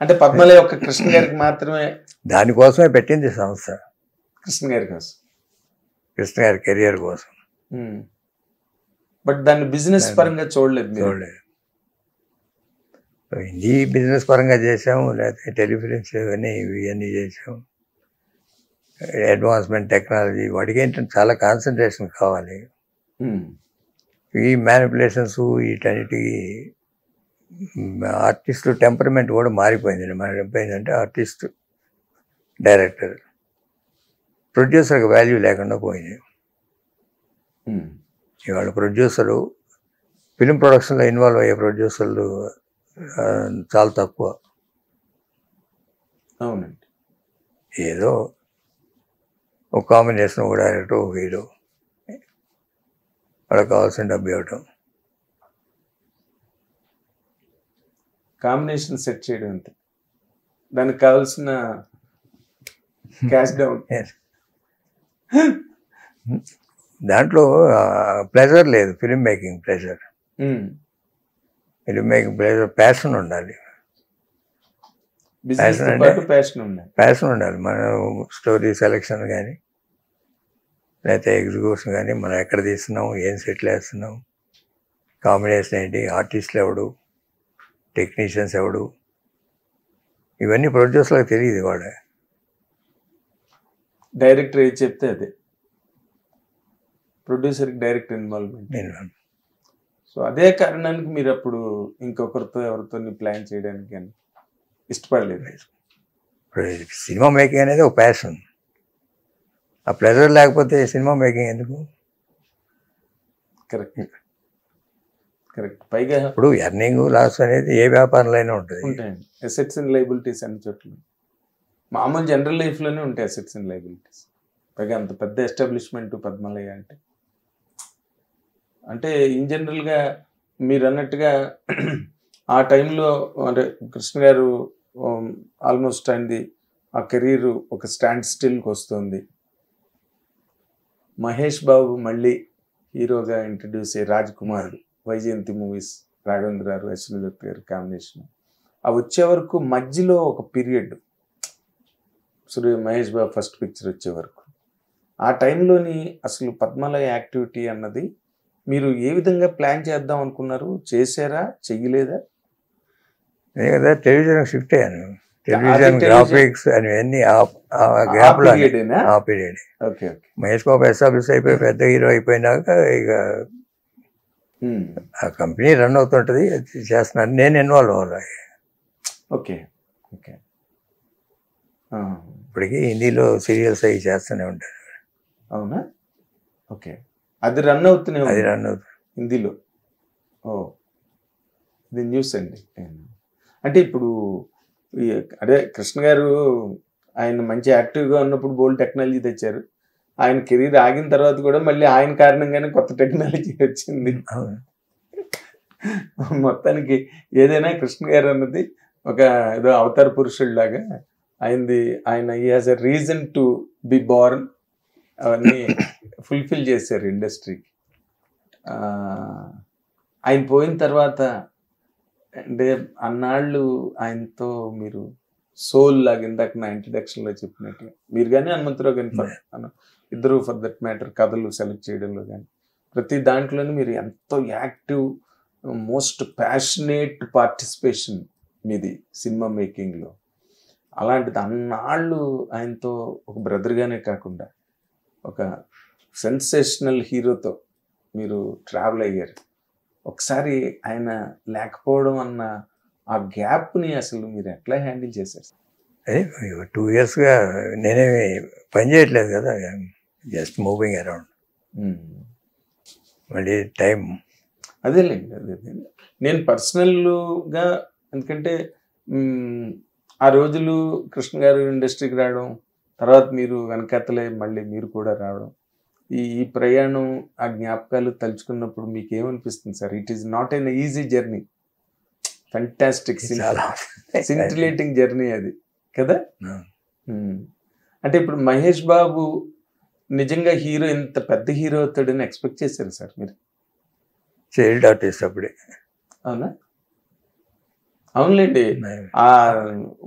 అంటే పద్మాలయ ఒక కృష్ణ గారికి మాత్రమే, దానికోసమే పెట్టింది సంస్థ, కృష్ణ గారి కోసం, కృష్ణ గారి కెరియర్ కోసం. బట్ దాన్ని బిజినెస్ పరంగా చూడలేదు. హిందీ బిజినెస్ పరంగా చేసాము, లేకపోతే టెలిఫిలిమ్స్ ఇవన్నీ చేసాము. అడ్వాన్స్మెంట్ టెక్నాలజీ వాటికి ఏంటంటే చాలా కాన్సన్ట్రేషన్ కావాలి. ఈ మ్యానిపులేషన్స్ వీటన్నిటికీ ఆర్టిస్టు టెంపర్మెంట్ కూడా మారిపోయిందండి. మారిపోయిందంటే ఆర్టిస్ట్, డైరెక్టర్, ప్రొడ్యూసర్కి వాల్యూ లేకుండా పోయింది. ఇవాళ ప్రొడ్యూసరు ఫిలిం ప్రొడక్షన్లో ఇన్వాల్వ్ అయ్యే ప్రొడ్యూసర్లు చాలా తక్కువ. అవునండి. ఏదో ఒక కాంబినేషన్, ఒక డైరెక్టర్, ఒక హీరో, వాళ్ళకి కావాల్సిన డబ్బు ఇవ్వటం, కాంబినేషన్ సెట్ చేయడం అంతే, దానికి కావాల్సిన క్యాష్ డౌన్. దాంట్లో ప్లెజర్ లేదు. Film making pleasure, film making pleasure, passion ఉండాలి. ప్యాషన్ ఉండాలి. మన స్టోరీ సెలెక్షన్ కానీ లేకపోతే ఎగ్జిక్యూషన్ కానీ, మనం ఎక్కడ తీస్తున్నాం, ఏం సెటిల్ వేస్తున్నాం, కాంబినేషన్ ఏంటి, ఆర్టిస్టులు ఎవడు, టెక్నీషియన్స్ ఎవడు, ఇవన్నీ ప్రొడ్యూసర్లకు తెలియదు. వాడు డైరెక్టర్ ఏది చెప్తే అదే, ప్రొడ్యూసర్కి డైరెక్ట్ ఇన్వాల్వ్మెంట్. సో అదే కారణానికి మీరు అప్పుడు ఇంకొకరితో ఎవరితో ప్లాన్ చేయడానికి కానీ ఇష్టపడలేదు. సినిమా మేకింగ్ అనేది ఒక ప్యాషన్. ఆ ప్లెజర్ లేకపోతే సినిమా మేకింగ్ ఎందుకు? Correct correct. పైగా ఇప్పుడు ఎర్నింగ్ లాస్ అనేది ఏ వ్యాపారంలో అయినా ఉంటుంది. ఉంటాయండి. అసెట్స్ అండ్ లయబిలిటీస్ అన్ని చోట్ల, మామూలు జనరల్ లైఫ్లోనే ఉంటాయి అసెట్స్ అండ్ లయబిలిటీస్. పైగా అంత పెద్ద ఎస్టాబ్లిష్మెంట్ పద్మాలయ అంటే ఇన్ జనరల్గా మీరు అన్నట్టుగా ఆ టైంలో అంటే కృష్ణ గారు ఆల్మోస్ట్ అయింది, ఆ కెరీర్ ఒక స్టాండ్ స్టిల్కి వస్తుంది. మహేష్ బాబు మళ్ళీ హీరోగా ఇంట్రడ్యూస్ అయ్యి, రాజ్ కుమార్, వైజయంతి మూవీస్, రాఘవేంద్ర గారు, అశ్విని దత్ గారు కాంబినేషన్, అవి వచ్చే వరకు మధ్యలో ఒక period, Mahesh Babu first picture వచ్చే వరకు, ఆ టైంలోని అసలు పద్మాలయ యాక్టివిటీ అన్నది మీరు ఏ విధంగా ప్లాన్ చేద్దాం అనుకున్నారు? చేశారా, చెయ్యలేదా? కదా టెలివిజన్ షిఫ్ట్ అయ్యాను. టెలివిజన్ గ్రాఫిక్స్ అవన్నీ ఆ పీరియడ్. మహేష్ బాబు ఎస్టాబ్లిష్ అయిపోయి పెద్ద హీరో అయిపోయినాక ఇక ఆ కంపెనీ రన్ అవుతుంటుంది, చేస్తున్నాను, నేను ఇన్వాల్వ్ అవ్వాలి. Okay okay. ఇప్పటికీ హిందీలో సీరియల్స్ అవి చేస్తూనే ఉంటాను. అవునా? ఓకే. అది రన్ అవుతూనే హిందీలో. ఓ, ఇది న్యూస్ అండి. అంటే ఇప్పుడు అదే కృష్ణ గారు ఆయన మంచి యాక్టివ్గా ఉన్నప్పుడు బోల్డ్ టెక్నాలజీ తెచ్చారు. ఆయన కెరీర్ ఆగిన తర్వాత కూడా మళ్ళీ ఆయన కారణంగానే కొత్త టెక్నాలజీ వచ్చింది. మొత్తానికి ఏదైనా కృష్ణ గారు అన్నది ఒక ఏదో అవతార పురుషుడిలాగా ఆయన he has a reason to be born, అవన్నీ ఫుల్ఫిల్ చేశారు ఇండస్ట్రీకి. ఆయన పోయిన తర్వాత అంటే అన్నాళ్ళు ఆయనతో మీరు సోల్ లాగా, ఇందాక నా ఇంట్రడక్షన్లో చెప్పినట్టుగా మీరు కానీ హనుమంతరావు కానీ ఇద్దరు ఫర్ దట్ మ్యాటర్ కథలు సెలెక్ట్ చేయడంలో కానీ ప్రతి దాంట్లోనే మీరు ఎంతో యాక్టివ్, మోస్ట్ ప్యాషనేట్ పార్టిసిపేషన్ మీది సినిమా మేకింగ్లో. అలాంటిది అన్నాళ్ళు ఆయనతో ఒక బ్రదర్గానే కాకుండా ఒక సెన్సేషనల్ హీరోతో మీరు ట్రావెల్ అయ్యారు. ఒకసారి ఆయన లేకపోవడం అన్న ఆ గ్యాప్ని అసలు మీరు ఎట్లా హ్యాండిల్ చేశారు? అదే 2 yearsగా నేనేమి పని చేయట్లేదు కదా, జస్ట్ మూవింగ్ అరౌండ్. మళ్ళీ టైం అదేలేండి అదే నేను పర్సనల్గా ఎందుకంటే ఆ రోజులు కృష్ణ గారు ఇండస్ట్రీకి రావడం, తర్వాత మీరు వెనకాతలే మళ్ళీ మీరు కూడా రావడం, ఈ ప్రయాణం ఆ జ్ఞాపకాలు తలుచుకున్నప్పుడు మీకు ఏమనిపిస్తుంది sir? It is not an easy journey, fantastic చాలా సింటిలేటింగ్ జర్నీ అది కదా. అంటే ఇప్పుడు మహేష్ బాబు నిజంగా హీరో, ఇంత పెద్ద హీరో అవుతాడని ఎక్స్పెక్ట్ చేశారు సార్ మీరు? చైల్డ్ ఆర్టిస్ట్ అప్పుడే. అవునా? అవునులేండి. ఆ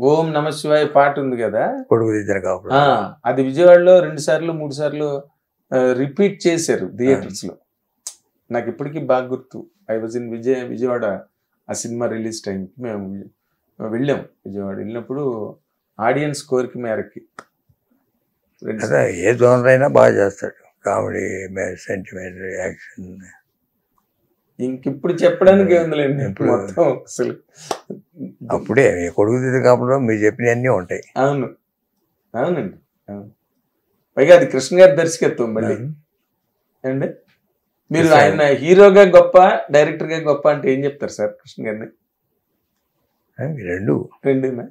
ఓం నమ శివాయ పాట ఉంది కదా, కొడుకు దిద్దరు కాపురం. అది విజయవాడలో 2 సార్లు 3 సార్లు రిపీట్ చేశారు థియేటర్స్ లో. నాకు ఇప్పటికీ బాగా గుర్తు. ఐ వాజ్ ఇన్ విజయవాడ ఆ సినిమా రిలీజ్ టైంకి మేము వెళ్ళాం. విజయవాడ వెళ్ళినప్పుడు ఆడియన్స్ కోరిక మేరకి అదే ఏ జోనర్ అయినా బాగా చేస్తాడు. Comedy, sentiment, action. ఇంకిప్పుడు చెప్పడానికి ఏముందిలేండి, ఇప్పుడు మొత్తం అసలు అప్పుడే కొడుకు దిద్ద కాపురం మీరు చెప్పినవన్నీ ఉంటాయి. అవును అవునండి అవును. పైగా అది కృష్ణ గారి దర్శకత్వం మళ్ళీ అండి. మీరు ఆయన హీరోగా గొప్ప, డైరెక్టర్ గా గొప్ప అంటే ఏం చెప్తారు సార్ కృష్ణ గారిని? రెండునా?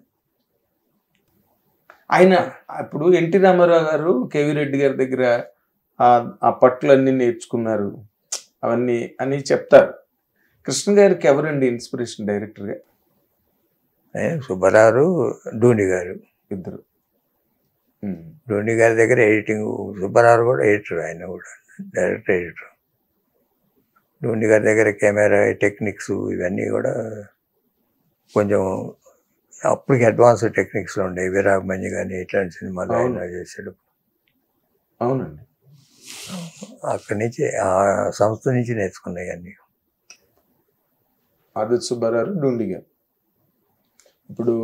ఆయన ఇప్పుడు ఎన్టీ రామారావు గారు కేవీ రెడ్డి గారి దగ్గర ఆ పట్టులన్నీ నేర్చుకున్నారు అవన్నీ అని చెప్తారు. కృష్ణ గారికి ఎవరండి ఇన్స్పిరేషన్ డైరెక్టర్గా? సుబ్బారావు, ధోని గారు ఇద్దరు. ధోని గారి దగ్గర ఎడిటింగ్, సుబ్బారావు కూడా ఎడిటర్, ఆయన కూడా డైరెక్టర్ ఎడిటర్. ధోని గారి దగ్గర కెమెరా టెక్నిక్స్ ఇవన్నీ కూడా కొంచెం అప్పటికి అడ్వాన్స్ టెక్నిక్స్లో ఉండే. వీరాభిమన్యు కానీ ఇట్లాంటి సినిమాలు ఆయన చేశాడు. అవునండి. అక్కడి నుంచి ఆ సంస్థ నుంచి నేర్చుకున్నాయి అన్నీ. ఆదిత్య సుబ్బారావు, ధోని గారు. ఇప్పుడు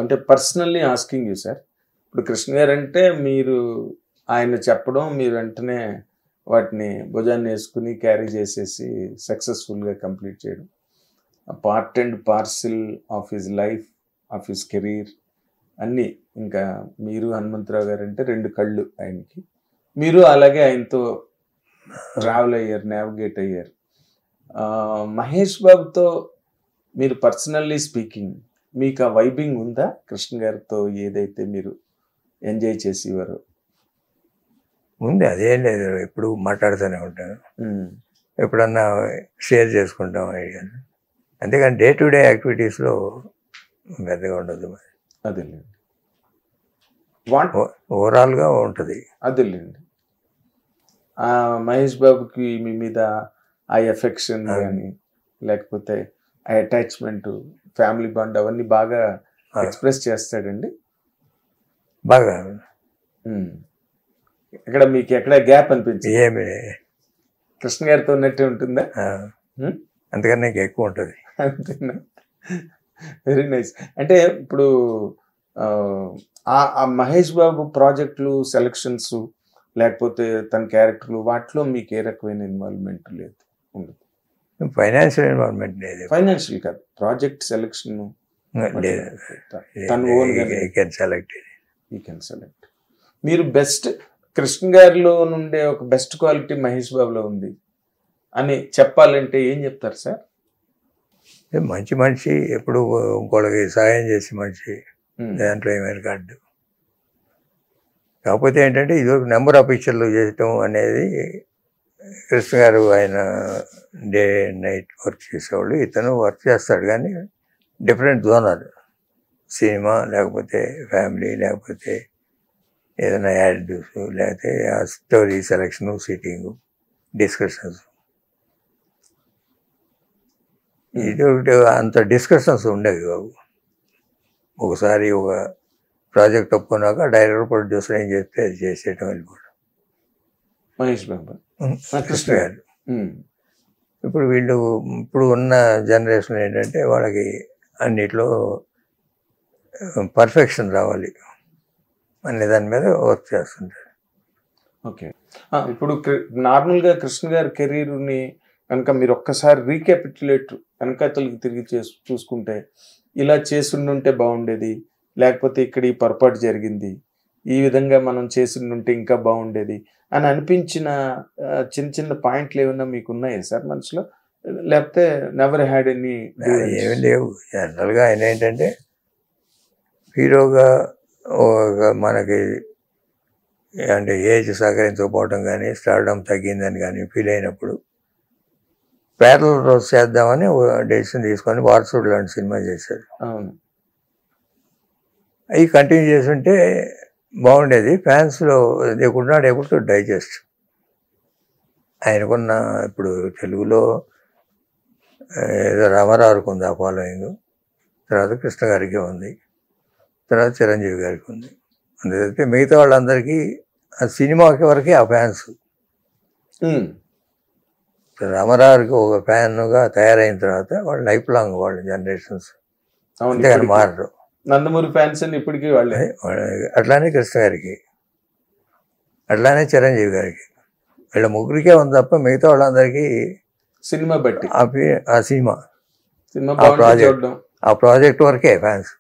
అంటే పర్సనల్లీ ఆస్కింగ్ యూ సార్, ఇప్పుడు కృష్ణ గారు అంటే మీరు ఆయన చెప్పడం, మీరు వెంటనే వాటిని భుజాన్ని వేసుకుని క్యారీ చేసేసి సక్సెస్ఫుల్గా కంప్లీట్ చేయడం, part and parcel of his life, of his career అన్నీ. ఇంకా మీరు హనుమంతరావు గారు అంటే 2 కళ్ళు ఆయనకి. మీరు అలాగే ఆయనతో ట్రావెల్ అయ్యారు, నావిగేట్ అయ్యారు. మహేష్ బాబుతో మీరు పర్సనల్లీ స్పీకింగ్ మీకు ఆ వైబింగ్ ఉందా? కృష్ణ గారితో ఏదైతే మీరు ఎంజాయ్ చేసేవారు? ఉంది, అదేం లేదు. ఎప్పుడు మాట్లాడుతూనే ఉంటాను, ఎప్పుడన్నా షేర్ చేసుకుంటాం ఐడియాలు. అంతేగాని డే టు డే యాక్టివిటీస్లో పెద్దగా ఉండదు. అదేలేండి, ఓవరాల్గా ఉంటుంది. అదేలేండి. మహేష్ బాబుకి మీ మీద ఆ ఎఫెక్షన్ కానీ లేకపోతే ఆ అటాచ్మెంట్, ఫ్యామిలీ బాండ్ అవన్నీ బాగా ఎక్స్ప్రెస్ చేస్తాడండి బాగా. ఇక్కడ మీకు ఎక్కడ గ్యాప్ అనిపించింది? ఏమి కృష్ణ గారితో ఉన్నట్టే ఉంటుందా? అంతకన్నా ఎక్కువ ఉంటుంది. అంతేనా? Very nice. అంటే ఇప్పుడు ఆ మహేష్ బాబు ప్రాజెక్టులు, సెలక్షన్స్ లేకపోతే తన క్యారెక్టర్లు, వాటిలో మీకు ఏ రకమైన ఇన్వాల్వ్మెంట్ లేదు? ఉండదు. ఫైనాన్షియల్ ఇన్వాల్వ్మెంట్ లేదు. ఫైనాన్షియల్ కాదు, ప్రాజెక్ట్ సెలక్షన్ సెలెక్ట్. మీరు బెస్ట్ కృష్ణ గారిలో నుండే ఒక బెస్ట్ క్వాలిటీ మహేష్ బాబులో ఉంది అని చెప్పాలంటే ఏం చెప్తారు సార్? మంచి మనిషి, ఎప్పుడు ఇంకోళ్ళకి సహాయం చేసి మనిషి, దాంట్లో ఏమైనా కాదు. కాకపోతే ఏంటంటే ఇది ఒక నెంబర్ ఆఫ్ పిక్చర్లు చేయటం అనేది కృష్ణ గారు ఆయన డే అండ్ నైట్ వర్క్ చేసేవాళ్ళు. ఇతను వర్క్ చేస్తాడు కానీ డిఫరెంట్ జోనర్, సినిమా లేకపోతే ఫ్యామిలీ లేకపోతే ఏదైనా యాడ్స్ లేకపోతే ఆ స్టోరీ సెలక్షను, సిట్టింగు, డిస్కషన్స్. ఇది ఒకటి అంత డిస్కషన్స్ ఉండేవి బాబు. ఒకసారి ఒక ప్రాజెక్ట్ ఒప్పుకున్నాక డైరెక్టర్, ప్రొడ్యూసర్ ఏం చెప్తే అది చేసేయటం వెళ్ళిపోవడం. మహేష్ బాబు, కృష్ణ గారు. ఇప్పుడు వీళ్ళు ఇప్పుడు ఉన్న జనరేషన్ ఏంటంటే వాళ్ళకి అన్నిట్లో పర్ఫెక్షన్ రావాలి అనే దాని మీద వర్క్ చేస్తుంటారు. ఓకే. ఇప్పుడు నార్మల్గా కృష్ణ గారి కెరీర్ని కనుక మీరు ఒక్కసారి రీక్యాపిట్యులేట్ వెనకాతలకి తిరిగి చూసుకుంటే, ఇలా చేస్తుంటే బాగుండేది, లేకపోతే ఇక్కడ ఈ పొరపాటు జరిగింది, ఈ విధంగా మనం చేస్తుంటే ఇంకా బాగుండేది అని అనిపించిన చిన్న చిన్న పాయింట్లు ఏమైనా మీకు ఉన్నాయా సార్ మనసులో? లేకపోతే నెవర్ హ్యాడ్ ఎనీ? ఏమి లేవు. జనరల్గా ఆయన ఏంటంటే హీరోగా మనకి అంటే ఏజ్ సహకరించకపోవడం కానీ స్టార్డమ్ తగ్గిందని కానీ ఫీల్ అయినప్పుడు ప్యారల్ రోజు చేద్దామని డెసిషన్ తీసుకొని వారసుడు లాంటి సినిమా చేశాడు. అవును. అవి కంటిన్యూ చేస్తుంటే బాగుండేది. ఫ్యాన్స్లో they could not able to digest. ఆయనకున్న ఇప్పుడు తెలుగులో ఏదో రామారావుకి ఉంది ఆ ఫాలోయింగ్, తర్వాత కృష్ణ గారికి ఉంది, తర్వాత చిరంజీవి గారికి ఉంది. అందుకే మిగతా వాళ్ళందరికీ ఆ సినిమాకి వరకే ఆ ఫ్యాన్స్. రామారావుకి ఒక ఫ్యాన్గా తయారైన తర్వాత వాళ్ళు లైఫ్ లాంగ్ వాళ్ళు జనరేషన్స్ అంతేగాని మారరు. నందమూరి ఫ్యాన్స్ అని ఇప్పటికీ వాళ్ళే. అట్లానే కృష్ణ గారికి, అట్లానే చిరంజీవి గారికి, వీళ్ళ ముగ్గురికే ఉంది తప్ప మిగతా వాళ్ళందరికీ సినిమా బట్టి ఆ సినిమా చూడడం, ఆ ప్రాజెక్ట్ వరకే ఫ్యాన్స్,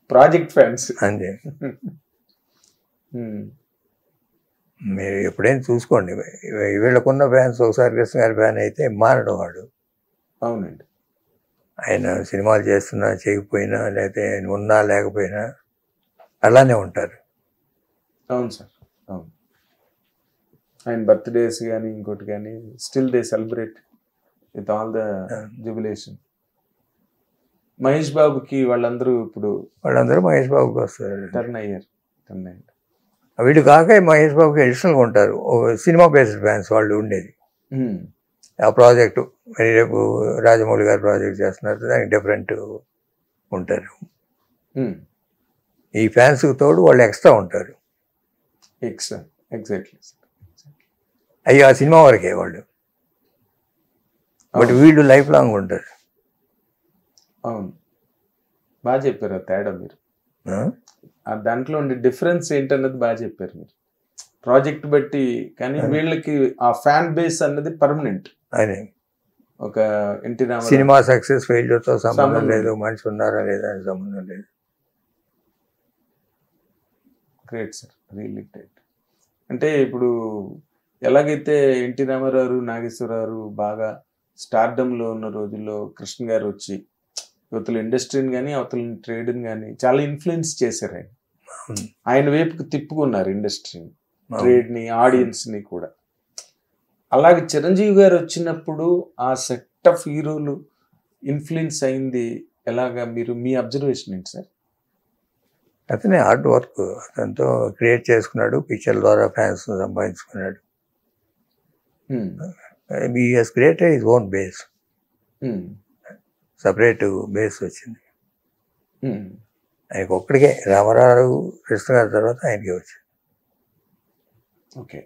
ప్రాజెక్ట్ ఫ్యాన్స్ అంతే. మీరు ఎప్పుడైనా చూసుకోండి, వీళ్ళకున్న ఫ్యాన్స్ ఒకసారి కృష్ణ గారి ఫ్యాన్ అయితే మారడం వాడు. అవునండి. ఆయన సినిమాలు చేస్తున్నా చేయకపోయినా లేకపోతే ఉన్నా లేకపోయినా అలానే ఉంటారు. అవును సార్, అవును. ఆయన బర్త్డేస్ కానీ ఇంకోటి కానీ still they celebrate with all the jubilation. Mahesh బాబుకి వాళ్ళందరూ మహేష్ బాబుకి వస్తారు, టర్న్ అయ్యారు. వీళ్ళు కాక మహేష్ బాబుకి అడిషనల్గా ఉంటారు. సినిమా బేస్డ్ ఫ్యాన్స్ వాళ్ళు ఉండేది. ఆ ప్రాజెక్టు రేపు రాజమౌళి గారు ప్రాజెక్ట్ చేస్తున్నారు, దానికి డిఫరెంట్ ఉంటారు. ఈ ఫ్యాన్స్కి తోడు వాళ్ళు ఎక్స్ట్రా ఉంటారు. ఎగ్జాక్ట్లీ. అయ్యి ఆ సినిమా వరకే వాళ్ళు, బట్ వీళ్ళు లైఫ్ లాంగ్ ఉంటారు. అవును, బాగా చెప్పారు ఆ తేడా మీరు. దాంట్లో ఉండే డిఫరెన్స్ ఏంటన్నది బాగా చెప్పారు మీరు. ప్రాజెక్ట్ బట్టి కానీ వీళ్ళకి ఆ ఫ్యాన్ బేస్ అన్నది పర్మనెంట్. అదే ఒక ఎన్టీ రామారావు సినిమా సక్సెస్ ఫెయిల్యూర్తో సంబంధం లేదు, మనిషి ఉన్నారా లేదా అని సంబంధం లేదు. Great sir, really great. అంటే ఇప్పుడు ఎలాగైతే ఎన్టీ రామారావు, నాగేశ్వరరావు బాగా స్టార్డమ్లో ఉన్న రోజుల్లో కృష్ణ గారు వచ్చి యువతల ఇండస్ట్రీని కానీ అవతల ట్రేడ్ని కానీ చాలా ఇన్ఫ్లుయెన్స్ చేశారు. ఆయన వైపుకి తిప్పుకున్నారు ఇండస్ట్రీని, ట్రేడ్ని, ఆడియన్స్ని కూడా. అలాగే చిరంజీవి గారు వచ్చినప్పుడు ఆ సెట్ ఆఫ్ హీరోలు ఇన్ఫ్లుయెన్స్ అయింది ఎలాగా? మీ అబ్జర్వేషన్ ఏంటి సార్? అతనే హార్డ్ వర్క్, అతనితో క్రియేట్ చేసుకున్నాడు, పిక్చర్ ద్వారా ఫ్యాన్స్ సంపాదించుకున్నాడు. He has created his own base, separate base వచ్చింది ఆయనకు ఒక్కడికే. రామారావు, కృష్ణ గారి తర్వాత ఆయనకే వచ్చింది. ఓకే,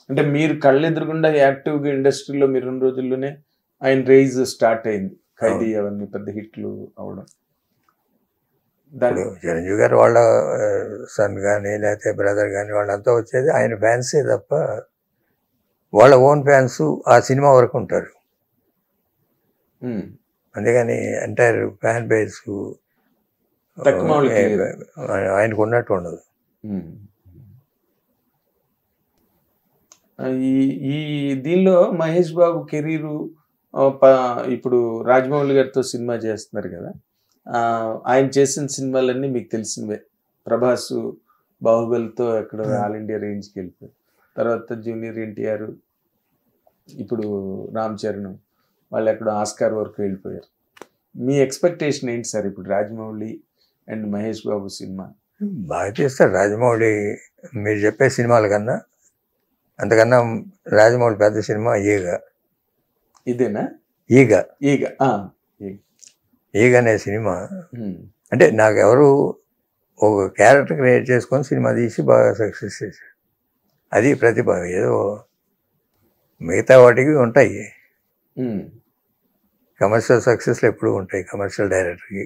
అంటే మీరు కళ్ళెదురుగుండా యాక్టివ్గా ఇండస్ట్రీలో మీరు 2 రోజుల్లోనే ఆయన రేజ్ స్టార్ట్ అయింది. ఖైదీ అవన్నీ పెద్ద హిట్లు అవడం. చిరంజీవి గారు వాళ్ళ సన్ కానీ లేకపోతే బ్రదర్ కానీ వాళ్ళంతా వచ్చేది ఆయన ఫ్యాన్సే తప్ప వాళ్ళ ఓన్ ఫ్యాన్స్ ఆ సినిమా వరకు ఉంటారు. అంతేగాని ఎంటైర్ ఫ్యాన్ బేస్ ఆయనకు ఉన్నట్టు ఉండదు. ఈ దీనిలో మహేష్ బాబు కెరీరు ఇప్పుడు రాజమౌళి గారితో సినిమా చేస్తున్నారు కదా, ఆయన చేసిన సినిమాలన్నీ మీకు తెలిసినవే. ప్రభాస్ బాహుబలితో ఎక్కడ ఆల్ ఇండియా రేంజ్కి వెళ్ళిపోయారు, తర్వాత జూనియర్ ఎన్టీఆర్, ఇప్పుడు రామ్ చరణ్ వాళ్ళు ఎక్కడ ఆస్కార్ వరకు వెళ్ళిపోయారు. మీ ఎక్స్పెక్టేషన్ ఏంటి సార్ ఇప్పుడు రాజమౌళి అండ్ మహేష్ బాబు సినిమా? బాగా చేస్తారు రాజమౌళి. మీరు చెప్పే సినిమాల కన్నా అంతకన్నా రాజమౌళి పెద్ద సినిమా ఈగ. ఇదేనా? ఈగ అనే సినిమా అంటే నాకు ఎవరు ఒక క్యారెక్టర్ క్రియేట్ చేసుకొని సినిమా తీసి బాగా సక్సెస్ చేశాడు. అది ప్రతిభ. ఏదో మిగతా వాటికి ఉంటాయి, కమర్షియల్ సక్సెస్లు ఎప్పుడు ఉంటాయి కమర్షియల్ డైరెక్టర్కి.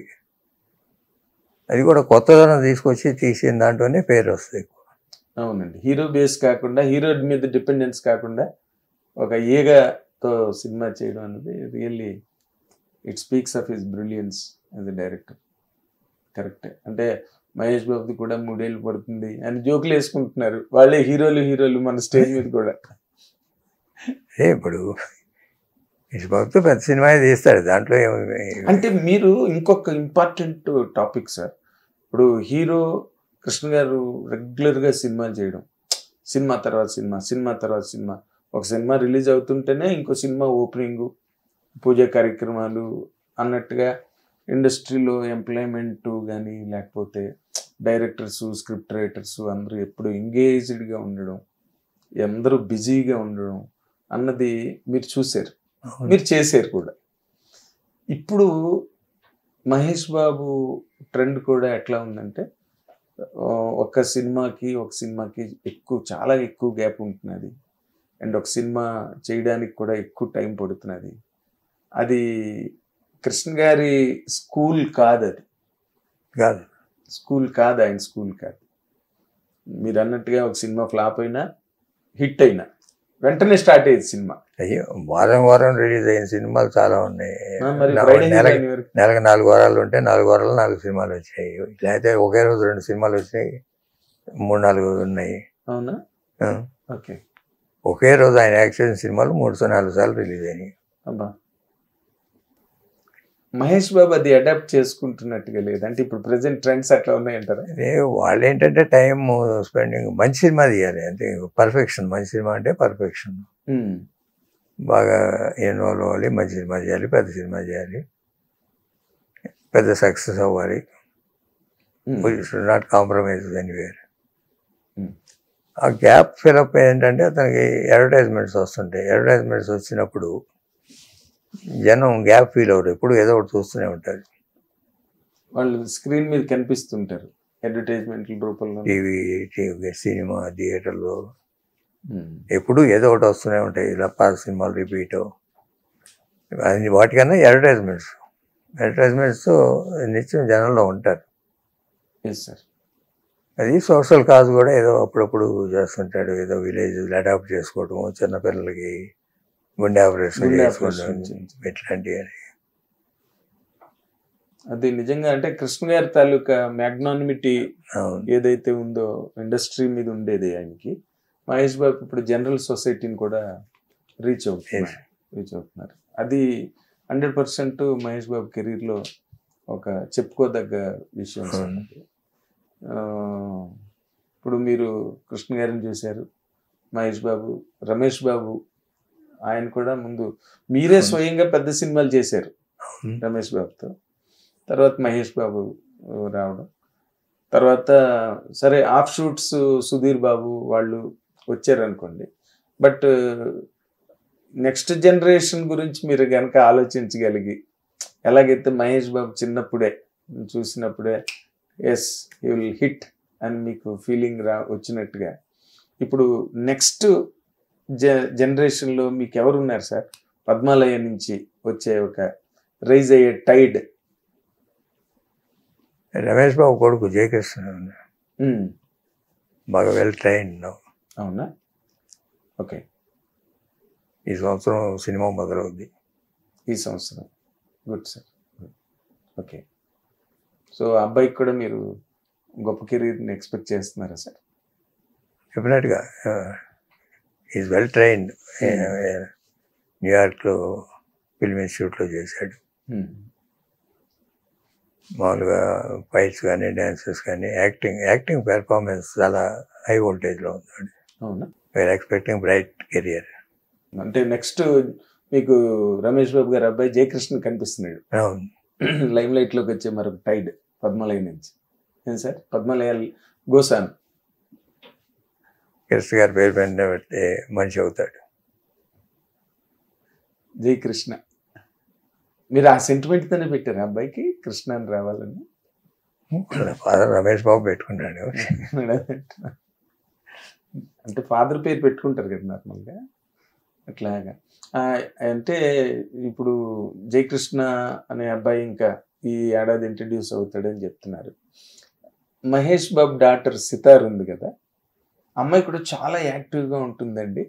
అది కూడా కొత్తదనం తీసుకొచ్చి తీసిన దాంట్లోనే పేరు వస్తుంది ఎక్కువ. అవునండి, హీరో బేస్ కాకుండా, హీరో మీద డిపెండెన్స్ కాకుండా ఒక ఈగతో సినిమా చేయడం అనేది really it speaks of his brilliance as a director. కరెక్టే. అంటే మహేష్ బాబుది కూడా 3 ఏళ్ళు పడుతుంది అని జోకులు వేసుకుంటున్నారు వాళ్ళే హీరోలు మన స్టేజ్ మీద కూడా. ఇప్పుడు మహేష్ బాబుతో పెద్ద సినిమా తీస్తాడు, దాంట్లో అంటే మీరు ఇంకొక ఇంపార్టెంట్ టాపిక్ సార్, ఇప్పుడు హీరో కృష్ణ గారు రెగ్యులర్గా సినిమాలు చేయడం, సినిమా తర్వాత సినిమా, సినిమా తర్వాత సినిమా, ఒక సినిమా రిలీజ్ అవుతుంటేనే ఇంకో సినిమా ఓపెనింగ్, పూజా కార్యక్రమాలు అన్నట్టుగా ఇండస్ట్రీలో ఎంప్లాయ్మెంట్ కానీ లేకపోతే డైరెక్టర్స్, స్క్రిప్ట్ రైటర్స్ అందరూ ఎప్పుడు ఎంగేజ్డ్గా ఉండడం, అందరూ బిజీగా ఉండడం అన్నది మీరు చూశారు, మీరు చేశారు కూడా. ఇప్పుడు మహేష్ బాబు ట్రెండ్ కూడా ఎట్లా ఉందంటే ఒక సినిమాకి చాలా ఎక్కువ గ్యాప్ ఉంటున్నది, అండ్ ఒక సినిమా చేయడానికి కూడా ఎక్కువ టైం పడుతున్నది. అది కృష్ణ గారి స్కూల్ కాదు, అది కాదు, స్కూల్ కాదు, ఆయన స్కూల్ కాదు. మీరు అన్నట్టుగా ఒక సినిమా ఫ్లాప్ అయినా హిట్ అయినా వెంటనే స్టార్ట్ అయ్యేది సినిమా. అయ్యో, వారం వారం రిలీజ్ అయిన సినిమాలు చాలా ఉన్నాయి. మరి నెలకు 4 వారాలు ఉంటే 4 వారాలు 4 సినిమాలు వచ్చాయి. లేకపోతే ఒకే రోజు 2 సినిమాలు వచ్చినాయి, 3-4 ఉన్నాయి. అవునా? ఓకే. ఒకే రోజు ఆయన యాక్షన్ సినిమాలు 3-4 సార్లు రిలీజ్ అయినాయి. అబ్బా, మహేష్ బాబు అది అడాప్ట్ చేసుకుంటున్నట్టుగా లేదు అంటే ఇప్పుడు ప్రెసెంట్ ట్రెండ్స్ అట్లా ఉన్నాయంటారా? వాళ్ళు ఏంటంటే టైం స్పెండింగ్, మంచి సినిమా తీయాలి అంటే పర్ఫెక్షన్. మంచి సినిమా అంటే పర్ఫెక్షన్, బాగా ఇన్వాల్వ్ అవ్వాలి, మంచి సినిమా చేయాలి, పెద్ద సినిమా చేయాలి, పెద్ద సక్సెస్ అవ్వాలి. Should not compromise anywhere. ఆ గ్యాప్ ఫిలప్ ఏంటంటే అతనికి అడ్వర్టైజ్మెంట్స్ వస్తుంటాయి. అడ్వర్టైజ్మెంట్స్ వచ్చినప్పుడు జనం గ్యాప్ ఫీల్ అవుతారు, ఎప్పుడు ఏదో ఒకటి చూస్తూనే ఉంటారు. వాళ్ళు స్క్రీన్ మీద కనిపిస్తుంటారు అడ్వర్టైజ్మెంట్ రూపంలో, టీవీ, సినిమా థియేటర్లో ఎప్పుడు ఏదో ఒకటి వస్తూనే ఉంటాయి. ఇలా పాత సినిమాలు రిపీట్, వాటికన్నా అడ్వర్టైజ్మెంట్స్ నిత్యం జనంలో ఉంటారు. సార్, అది సోషల్ కాజ్ కూడా ఏదో అప్పుడప్పుడు చేస్తుంటాడు. ఏదో విలేజ్ అడాప్ట్ చేసుకోవటము, చిన్నపిల్లలకి గుండె ఆపరేషన్ చేసుకోవడం, ఇట్లాంటివి. అది నిజంగా అంటే కృష్ణ గారి తాలూకా మ్యాగ్నానిమిటీ ఏదైతే ఉందో ఇండస్ట్రీ మీద ఉండేది ఆయనకి, మహేష్ బాబు ఇప్పుడు జనరల్ సొసైటీని కూడా రీచ్ అవుతున్నారు. అది 100% మహేష్ బాబు కెరీర్లో ఒక చెప్పుకోదగ్గ విషయం. ఇప్పుడు మీరు కృష్ణ గారిని చూశారు, మహేష్ బాబు, రమేష్ బాబు, ఆయన కూడా ముందు మీరే స్వయంగా పెద్ద సినిమాలు చేశారు రమేష్ బాబుతో, తర్వాత మహేష్ బాబు రావడం, తర్వాత సరే ఆఫ్ షూట్స్ సుధీర్ బాబు వాళ్ళు వచ్చారనుకోండి. బట్ నెక్స్ట్ జనరేషన్ గురించి మీరు కనుక ఆలోచించగలిగి, ఎలాగైతే మహేష్ బాబు చిన్నప్పుడే చూసినప్పుడే ఎస్ యూ విల్ హిట్ అని మీకు ఫీలింగ్ వచ్చినట్టుగా ఇప్పుడు నెక్స్ట్ జనరేషన్లో మీకు ఎవరున్నారు సార్? పద్మాలయ నుంచి వచ్చే ఒక రైజ్ అయ్యే టైడ్. రమేష్ బాబు కొడుకు జయకృష్ణ బాగా వెల్ ట్రైన్డ్. అవునా? ఓకే. ఈ సంవత్సరం సినిమా మొదలవుద్ది. ఈ సంవత్సరం. Good sir. ఓకే. సో అబ్బాయికి కూడా మీరు గొప్ప కెరీర్ని ఎక్స్పెక్ట్ చేస్తున్నారా సార్? డెఫినెట్గా. Is well trained. న్యూయార్క్లో ఫిల్మ్ ఇన్స్టిట్యూట్లో చేశాడు. మామూలుగా ఫైట్స్ కానీ, డ్యాన్సెస్ కానీ, యాక్టింగ్ పెర్ఫార్మెన్స్ చాలా హై వోల్టేజ్లో ఉన్నాడు. అవునా? We're expecting bright career. అంటే నెక్స్ట్ మీకు రమేష్ బాబు గారు అబ్బాయి జయకృష్ణ కనిపిస్తున్నాడు. అవును. లైమ్ లైట్లోకి వచ్చే మరొక టైడ్ పద్మాలయ నుంచి. ఏం సార్? పద్మాలయ గోసాన్ కృష్ణ గారి పేరు పైన పెడితే మనిషి అవుతాడు. జయకృష్ణ. మీరు ఆ సెంటిమెంట్తోనే పెట్టారు అబ్బాయికి కృష్ణ అని రావాలని? ఫాదర్ రమేష్ బాబు పెట్టుకున్నాడు. అంటే ఫాదర్ పేరు పెట్టుకుంటారు కదా నార్మల్గా, అట్లాగా. అంటే ఇప్పుడు జయకృష్ణ అనే అబ్బాయి ఇంకా ఈ ఏడాది ఇంట్రడ్యూస్ అవుతాడని చెప్తున్నారు. మహేష్ బాబు డాటర్ సితార్ ఉంది కదా, అమ్మాయి కూడా చాలా యాక్టివ్గా ఉంటుందండి.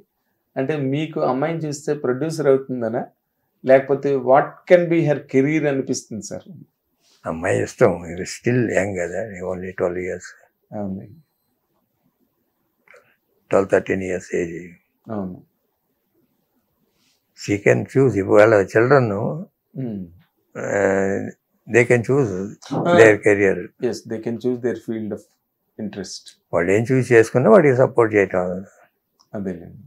అంటే మీకు అమ్మాయిని చూస్తే ప్రొడ్యూసర్ అవుతుందనా, లేకపోతే what can be her career అనిపిస్తుంది సార్? అమ్మాయి ఇష్టం. ఇది స్టిల్ యంగ్ కదా, ఓన్లీ 12 years. అవును, 12-13 years ఏజ్. అవును. She can choose. వాళ్ళ children they can choose their career. Yes, they can choose their field of interest. వాళ్ళు ఏం చూస్ చేసుకున్నా వాడికి సపోర్ట్ చేయటం. అదేలేండి.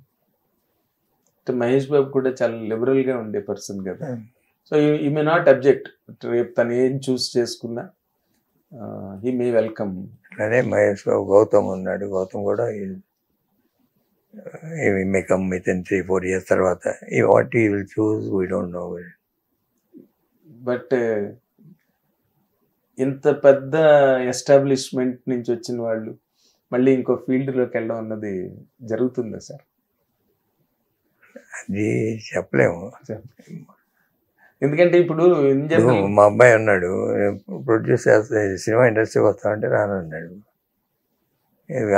మహేష్ బాబు కూడా చాలా లిబరల్ గా ఉండే పర్సన్ కదా. So you may not object. రేపు తను ఏం చూస్ చేసుకున్నా హీ మే వెల్కమ్. అదే మహేష్ బాబు గౌతమ్ ఉన్నాడు. గౌతమ్ కూడా may come with in 3-4 years తర్వాత. What he will choose we don't know. But ఇంత పెద్ద ఎస్టాబ్లిష్మెంట్ నుంచి వచ్చిన వాళ్ళు మళ్ళీ ఇంకో ఫీల్డ్లోకి వెళ్ళడం అన్నది జరుగుతుందా సార్? అది చెప్పలేము. ఎందుకంటే ఇప్పుడు మా అబ్బాయి ఉన్నాడు, ప్రొడ్యూస్ చేస్తే సినిమా ఇండస్ట్రీకి వస్తామంటే రానన్నాడు.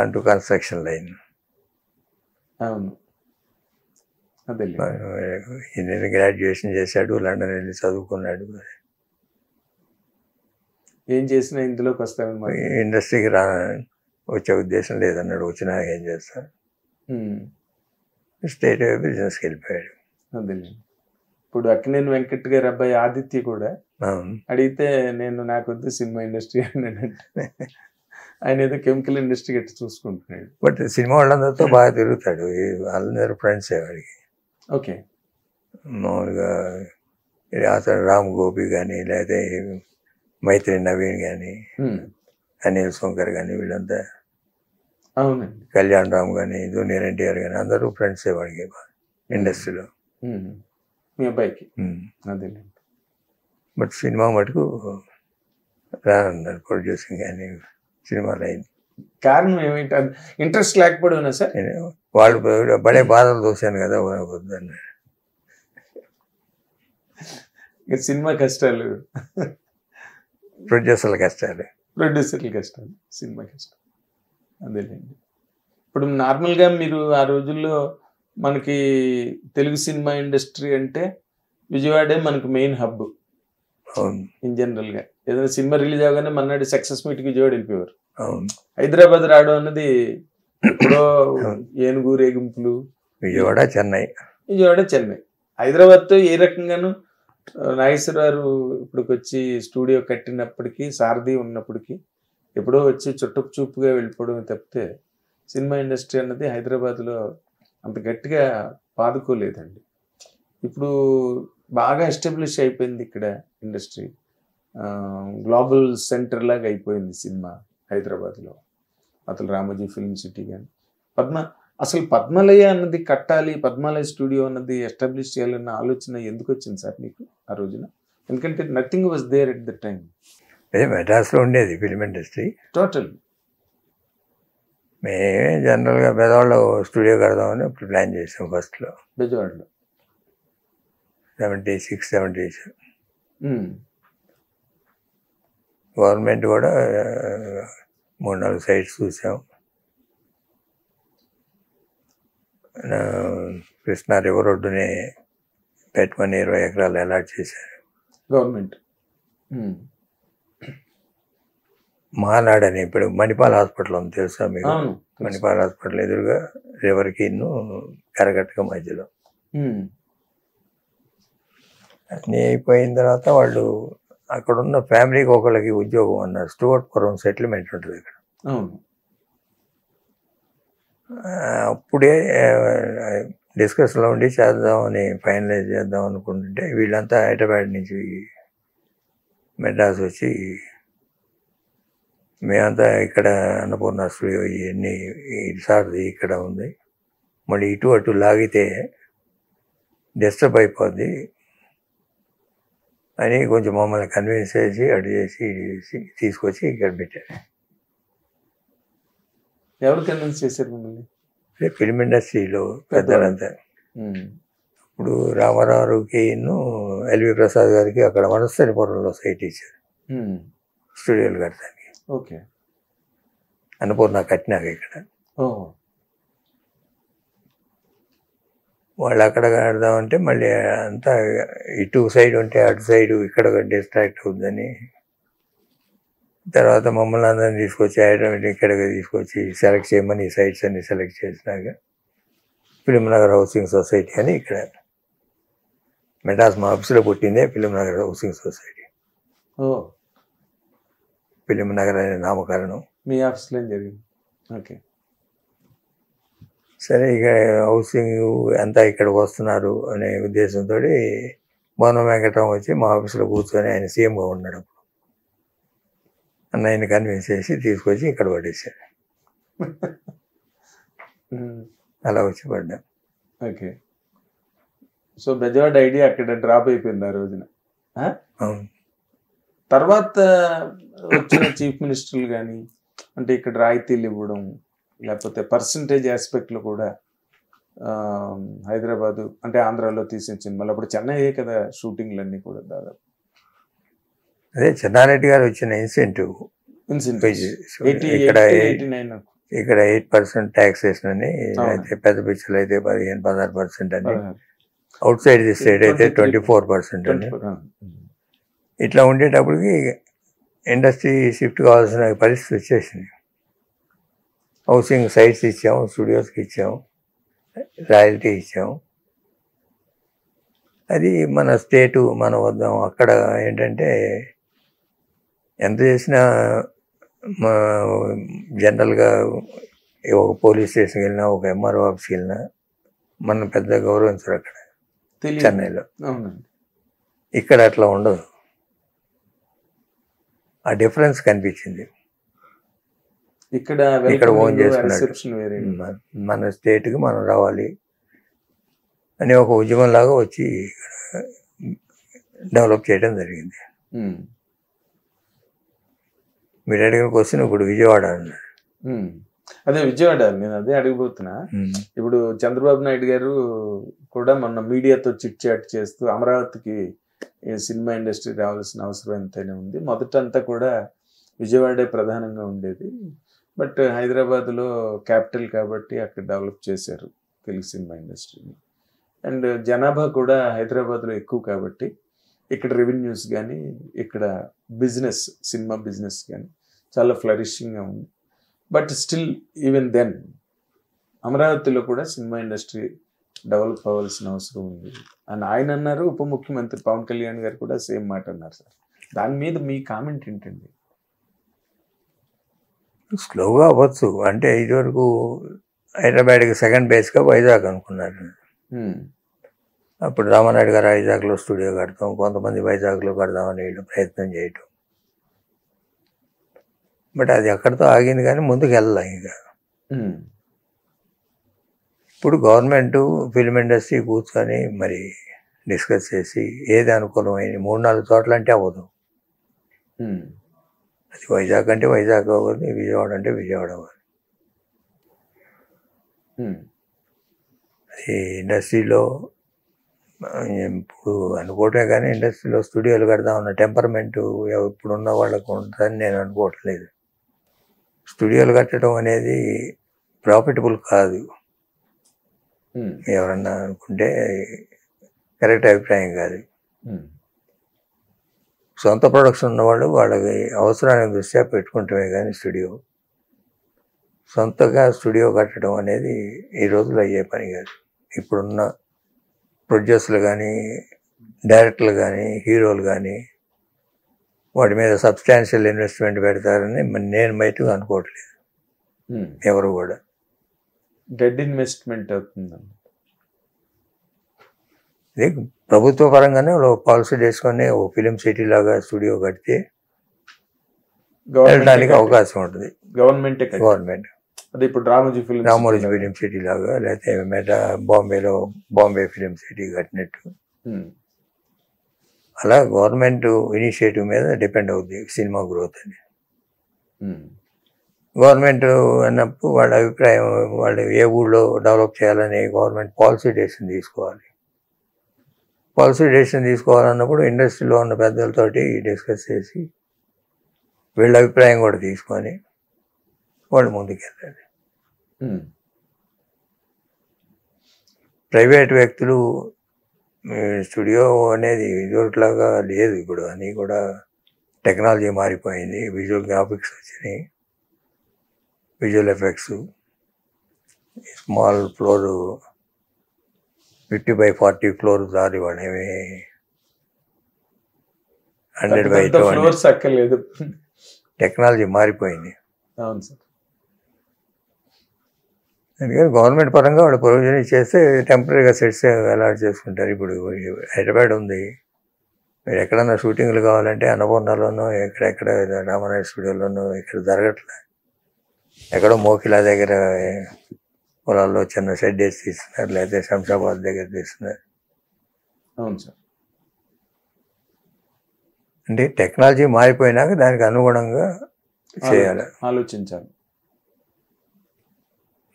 అంటూ కన్స్ట్రక్షన్ లైన్. అవును, అదే ఇంజనీరింగ్ గ్రాడ్యుయేషన్ చేశాడు, లండన్ వెళ్ళి చదువుకున్నాడు. ఏం చేసినా ఇందులోకి వస్తాను, ఇండస్ట్రీకి వచ్చే ఉద్దేశం లేదన్నాడు. వచ్చినా ఏం చేస్తాను, స్టేట్ బిజినెస్కి వెళ్ళిపోయాడు. అదేలేండి. ఇప్పుడు అక్కినేని వెంకట్ గారి అబ్బాయి ఆదిత్య కూడా అడిగితే నాకు వద్దు సినిమా ఇండస్ట్రీ అన్నాడంటే ఆయన ఏదో కెమికల్ ఇండస్ట్రీ గట్టి చూసుకుంటున్నాడు. బట్ సినిమా వాళ్ళందరితో బాగా తిరుగుతాడు. వాళ్ళందరూ ఫ్రెండ్స్ వాడికి. ఓకే. మామూలుగా అతను రామ్ గోపి కానీ, లేకపోతే మైత్రి నవీన్ కానీ, అనిల్ శంకర్ కానీ, వీళ్ళంతా, అవునండి, కళ్యాణ్ రామ్ కానీ, జూనియర్ ఎన్టీఆర్ కానీ అందరూ ఫ్రెండ్సే వాడికి ఇండస్ట్రీలో. మీ అబ్బాయికి అదే. బట్ సినిమా మటుకు రానన్నారు, ప్రొడ్యూసింగ్ కానీ సినిమా లైన్. కారణం ఏమిటి? ఇంట్రెస్ట్ లేకపోవడం సార్? వాళ్ళు బడే బాధలు చూశాను కదా వద్దన్నారు. సినిమా కష్టాలు, ప్రొడ్యూసర్ల కష్టాలు, సినిమా కష్టాలు. అదేలేండి. ఇప్పుడు నార్మల్గా మీరు ఆ రోజుల్లో మనకి తెలుగు సినిమా ఇండస్ట్రీ అంటే విజయవాడే మనకు మెయిన్ హబ్ ఇన్ జనరల్గా. ఏదైనా సినిమా రిలీజ్ అవగానే మన్నాడు సక్సెస్ మీట్కి విజయవాడ వెళ్ళిపోయారు. హైదరాబాద్ రావడం అన్నది ఎప్పుడో ఏనుగు రేగింపులు. విజయవాడ చెన్నై. హైదరాబాద్తో ఏ రకంగానూ నాగేశ్వరరావు ఇప్పటికి వచ్చి స్టూడియో కట్టినప్పటికీ, సారథి ఉన్నప్పటికీ ఎప్పుడో వచ్చి చుట్టపు చూపుగా వెళ్ళిపోవడం తప్పితే సినిమా ఇండస్ట్రీ అన్నది హైదరాబాద్లో అంత గట్టిగా పాదుకోలేదండి. ఇప్పుడు బాగా ఎస్టాబ్లిష్ అయిపోయింది ఇక్కడ ఇండస్ట్రీ. గ్లోబల్ సెంటర్ లాగా అయిపోయింది సినిమా హైదరాబాద్లో. అసలు రామోజీ ఫిల్మ్ సిటీ కానీ అసలు పద్మాలయ అన్నది కట్టాలి, పద్మాలయ స్టూడియో అన్నది ఎస్టాబ్లిష్ చేయాలన్న ఆలోచన ఎందుకు వచ్చింది సార్ మీకు ఆ రోజున? ఎందుకంటే nothing was there at the time. మెడ్రాస్లో ఉండేది ఫిల్మ్ ఇండస్ట్రీ టోటల్. మేమే జనరల్గా బెజవాడలో స్టూడియో కడదామని ఇప్పుడు ప్లాన్ చేసాం ఫస్ట్లో. బెజవాడలో 76, 77. గవర్నమెంట్ కూడా 3-4 సైట్స్ చూసాం. కృష్ణా రివర్ రోడ్డునే పెట్టమని 20 ఎకరాలు అలాట్ చేశారు గవర్నమెంట్. మాలాడని ఇప్పుడు మణిపాల్ హాస్పిటల్ ఉంది తెలుసా మీకు? మణిపాల్ హాస్పిటల్ ఎదురుగా రివర్కి కరగట్టుగా మధ్యలో. అన్నీ అయిపోయిన తర్వాత వాళ్ళు అక్కడ ఉన్న ఫ్యామిలీకి ఒకళ్ళకి ఉద్యోగం అన్నారు. స్టూవర్ట్పురం సెటిల్మెంట్ ఉంటుంది ఇక్కడ. అప్పుడే డిస్కషన్లో ఉండి చేద్దామని ఫైనలైజ్ చేద్దాం అనుకుంటుంటే వీళ్ళంతా హైదరాబాద్ నుంచి మెడ్రాస్ వచ్చి మేమంతా ఇక్కడ అన్నపూర్ణ స్టూడియో ఇవన్నీ సార్ది ఇక్కడ ఉంది, మళ్ళీ ఇటు అటు లాగితే డిస్టర్బ్ అయిపోద్ది అని కొంచెం మమ్మల్ని కన్విన్స్ చేసి అటు చేసి తీసుకొచ్చి ఇక్కడ పెట్టారు. ఎవరు కన్విన్స్ చేశారు మిమ్మల్ని? ఫిల్మ్ ఇండస్ట్రీలో పెద్దలంతా. ఇప్పుడు రామారావుకి ఎల్వి ప్రసాద్ గారికి అక్కడ వనస్థలిపురంలో సైట్ ఇచ్చారు స్టూడియోలు కట్టడానికి. ఓకే. అన్నపూర్ణ కట్టినాక ఇక్కడ వాళ్ళు అక్కడ కడదామంటే మళ్ళీ అంతా ఇటు సైడ్ ఉంటే అటు సైడ్ ఇక్కడ డిస్ట్రాక్ట్ అవుతుందని తర్వాత మమ్మల్ని అందరినీ తీసుకొచ్చి హైదరాబాద్ ఇక్కడికి తీసుకొచ్చి సెలెక్ట్ చేయమని ఈ సైట్స్ అన్ని సెలెక్ట్ చేసినాక ఫిల్మ్ నగర్ హౌసింగ్ సొసైటీ అని ఇక్కడ మెడ్రాస్ మా ఆఫీస్లో పుట్టిందే ఫిలిం నగర్ హౌసింగ్ సొసైటీ. ఓ ఫిలిం నగర్ అనే నామకరణం. మీ ఆఫీస్లో ఏం జరిగింది? ఓకే. సరే ఇక హౌసింగ్ అంతా ఇక్కడికి వస్తున్నారు అనే ఉద్దేశంతో భవనం వెంకటరావు వచ్చి మా ఆఫీస్లో కూర్చొని, ఆయన సీఎంగా ఉన్నాడు అప్పుడు, అన్నయ్యని కన్విన్స్ చేసి తీసుకొచ్చి ఇక్కడ పడేసాడు. అలా వచ్చి పడ్డాం. ఓకే. సో బెజవాడ ఐడియా అక్కడ డ్రాప్ అయిపోయింది ఆ రోజున. అవును. తర్వాత వచ్చిన చీఫ్ మినిస్టర్లు కానీ అంటే ఇక్కడ రాయితీలు ఇవ్వడం, లేకపోతే పర్సంటేజ్ ఆస్పెక్ట్లో కూడా హైదరాబాదు అంటే ఆంధ్రాలో తీసిన సినిమాలు అప్పుడు చెన్నై కదా షూటింగ్లన్నీ కూడా దాదాపు. అదే చెన్నారెడ్డి గారు వచ్చిన ఇన్సెంటివ్ ఇక్కడ 8% ట్యాక్సేషన్ అని, అయితే పెద్ద పిక్చర్లు అయితే 15-16% అని, అవుట్ సైడ్ ది స్టేట్ అయితే 24% అని. ఇట్లా ఉండేటప్పటికి ఇండస్ట్రీ షిఫ్ట్ కావాల్సిన పరిస్థితి వచ్చేసింది. హౌసింగ్ సైట్స్ ఇచ్చాము, స్టూడియోస్కి ఇచ్చాము, రాయల్టీ ఇచ్చాము. అది మన స్టేటు మన వద్ద. అక్కడ ఏంటంటే ఎంత చేసినా జనరల్గా ఒక పోలీస్ స్టేషన్కి వెళ్ళినా, ఒక ఎంఆర్ఓ ఆఫీస్కి వెళ్ళినా మనం పెద్ద గౌరవించరు అక్కడ చెన్నైలో. ఇక్కడ అట్లా ఉండదు. ఆ డిఫరెన్స్ కనిపించింది. ఇక్కడ ఓన్ చేసుకున్నాడు, మన స్టేట్కి మనం రావాలి అని ఒక ఉద్యమం లాగా వచ్చి ఇక్కడ డెవలప్ చేయడం జరిగింది. మీరు అడిగిన క్వశ్చన్ ఇప్పుడు విజయవాడ అన్నారు. అదే విజయవాడ, నేను అదే అడగబోతున్నా. ఇప్పుడు చంద్రబాబు నాయుడు గారు కూడా మొన్న మీడియాతో చిట్ చాట్ చేస్తూ అమరావతికి సినిమా ఇండస్ట్రీ రావాల్సిన అవసరం ఎంతైనా ఉంది, మొదటంతా కూడా విజయవాడే ప్రధానంగా ఉండేది, బట్ హైదరాబాద్లో క్యాపిటల్ కాబట్టి అక్కడ డెవలప్ చేశారు తెలుగు సినిమా ఇండస్ట్రీని, అండ్ జనాభా కూడా హైదరాబాద్లో ఎక్కువ కాబట్టి ఇక్కడ రెవెన్యూస్ కానీ ఇక్కడ బిజినెస్, సినిమా బిజినెస్ కానీ చాలా ఫ్లరిషింగ్గా ఉంది. బట్ స్టిల్ ఈవెన్ దెన్ అమరావతిలో కూడా సినిమా ఇండస్ట్రీ డెవలప్ అవ్వాల్సిన అవసరం ఉంది అని ఆయన అన్నారు. ఉప ముఖ్యమంత్రి పవన్ కళ్యాణ్ గారు కూడా సేమ్ మాట అన్నారు. సార్, దాని మీద మీ కామెంట్ ఏంటండి? స్లోగా అవ్వచ్చు. అంటే ఇదివరకు హైదరాబాద్కి సెకండ్ బేస్గా వైజాగ్ అనుకున్నారు. అప్పుడు రామానాయుడు గారు వైజాగ్లో స్టూడియో కడతాం, కొంతమంది వైజాగ్లో కడదామని వీళ్ళు ప్రయత్నం చేయటం. బట్ అది అక్కడితో ఆగింది, కానీ ముందుకు వెళ్ళాం. ఇంకా ఇప్పుడు గవర్నమెంట్ ఫిల్మ్ ఇండస్ట్రీ కూర్చొని మరి డిస్కస్ చేసి ఏది అనుకూలమైంది 3-4 చోట్ల అంటే అవ్వదు. అది వైజాగ్ అంటే వైజాగ్ అవ్వదు, విజయవాడ అంటే విజయవాడ అవ్వదు. అది ఇండస్ట్రీలో ఇప్పుడు అనుకోవటమే కానీ ఇండస్ట్రీలో స్టూడియోలు కడదామన్న టెంపర్మెంట్ ఇప్పుడున్న వాళ్ళకు ఉంటుందని నేను అనుకోవట్లేదు. స్టూడియోలు కట్టడం అనేది ప్రాఫిటబుల్ కాదు. ఎవరన్నా అనుకుంటే కరెక్ట్ అభిప్రాయం కాదు. సొంత ప్రొడక్షన్ ఉన్నవాళ్ళు వాళ్ళకి అవసరాన్ని దృష్ట్యా పెట్టుకుంటమే కానీ స్టూడియో సొంతగా స్టూడియో కట్టడం అనేది ఈ రోజుల్లో అయ్యే పని కాదు. ఇప్పుడున్న ప్రొడ్యూసర్లు కానీ, డైరెక్టర్లు కానీ, హీరోలు కానీ వాటి మీద సబ్స్టాన్షియల్ ఇన్వెస్ట్మెంట్ పెడతారని నేను బయటకు అనుకోవట్లేదు. ఎవరు కూడా డెడ్ ఇన్వెస్ట్మెంట్ అవుతుందండి. ఇది ప్రభుత్వ పరంగానే పాలసీ చేసుకొని ఓ ఫిలిం సిటీ లాగా స్టూడియో కడితే వెళ్ళడానికి అవకాశం ఉంటుంది. గవర్నమెంట్ అది ఇప్పుడు రామోజీ ఫిలిం సిటీ లాగా, లేకపోతే బాంబేలో బాంబే ఫిలిం సిటీ కట్టినట్టు అలా గవర్నమెంట్ ఇనిషియేటివ్ మీద డిపెండ్ అవుతుంది సినిమా గ్రోత్ అని. గవర్నమెంట్ అన్నప్పుడు వాళ్ళ అభిప్రాయం, వాళ్ళు ఏ ఊళ్ళో డెవలప్ చేయాలని గవర్నమెంట్ పాలసీ డెసిషన్ తీసుకోవాలి. పాలసీ డెసిషన్ తీసుకోవాలన్నప్పుడు ఇండస్ట్రీలో ఉన్న పెద్దలతోటి డిస్కస్ చేసి వీళ్ళ అభిప్రాయం కూడా తీసుకొని వాళ్ళు ముందుకెళ్ళాలి. ప్రైవేట్ వ్యక్తులు స్టూడియో అనేది ఇదివరకులాగా లేదు. ఇప్పుడు అన్నీ కూడా టెక్నాలజీ మారిపోయింది. విజువల్ గ్రాఫిక్స్ వచ్చినాయి, visual effects, small floor 50/40 floors దారి వాడు ఏమి 100/20. ఫ్లోర్స్ అక్కర్లేదు. టెక్నాలజీ మారిపోయింది. అవును సార్. అందుకని గవర్నమెంట్ పరంగా వాళ్ళు ప్రొవిజన్ ఇచ్చేస్తే టెంపరీగా సెట్స్ అలాట్ చేసుకుంటారు. ఇప్పుడు హైదరాబాద్ ఉంది, మీరు ఎక్కడన్నా షూటింగ్లు కావాలంటే అన్నపూర్ణలోనో ఎక్కడెక్కడ రామానాయుడు స్టూడియోలోనో ఇక్కడ జరగట్లే. ఎక్కడో మోకిలా దగ్గర పొలాల్లో చిన్న షెడ్ వేసి తీస్తున్నారు, లేకపోతే శంషాబాద్ దగ్గర తీస్తున్నారు. అవును సార్. అంటే టెక్నాలజీ మారిపోయినాక దానికి అనుగుణంగా చేయాలి, ఆలోచించాలి.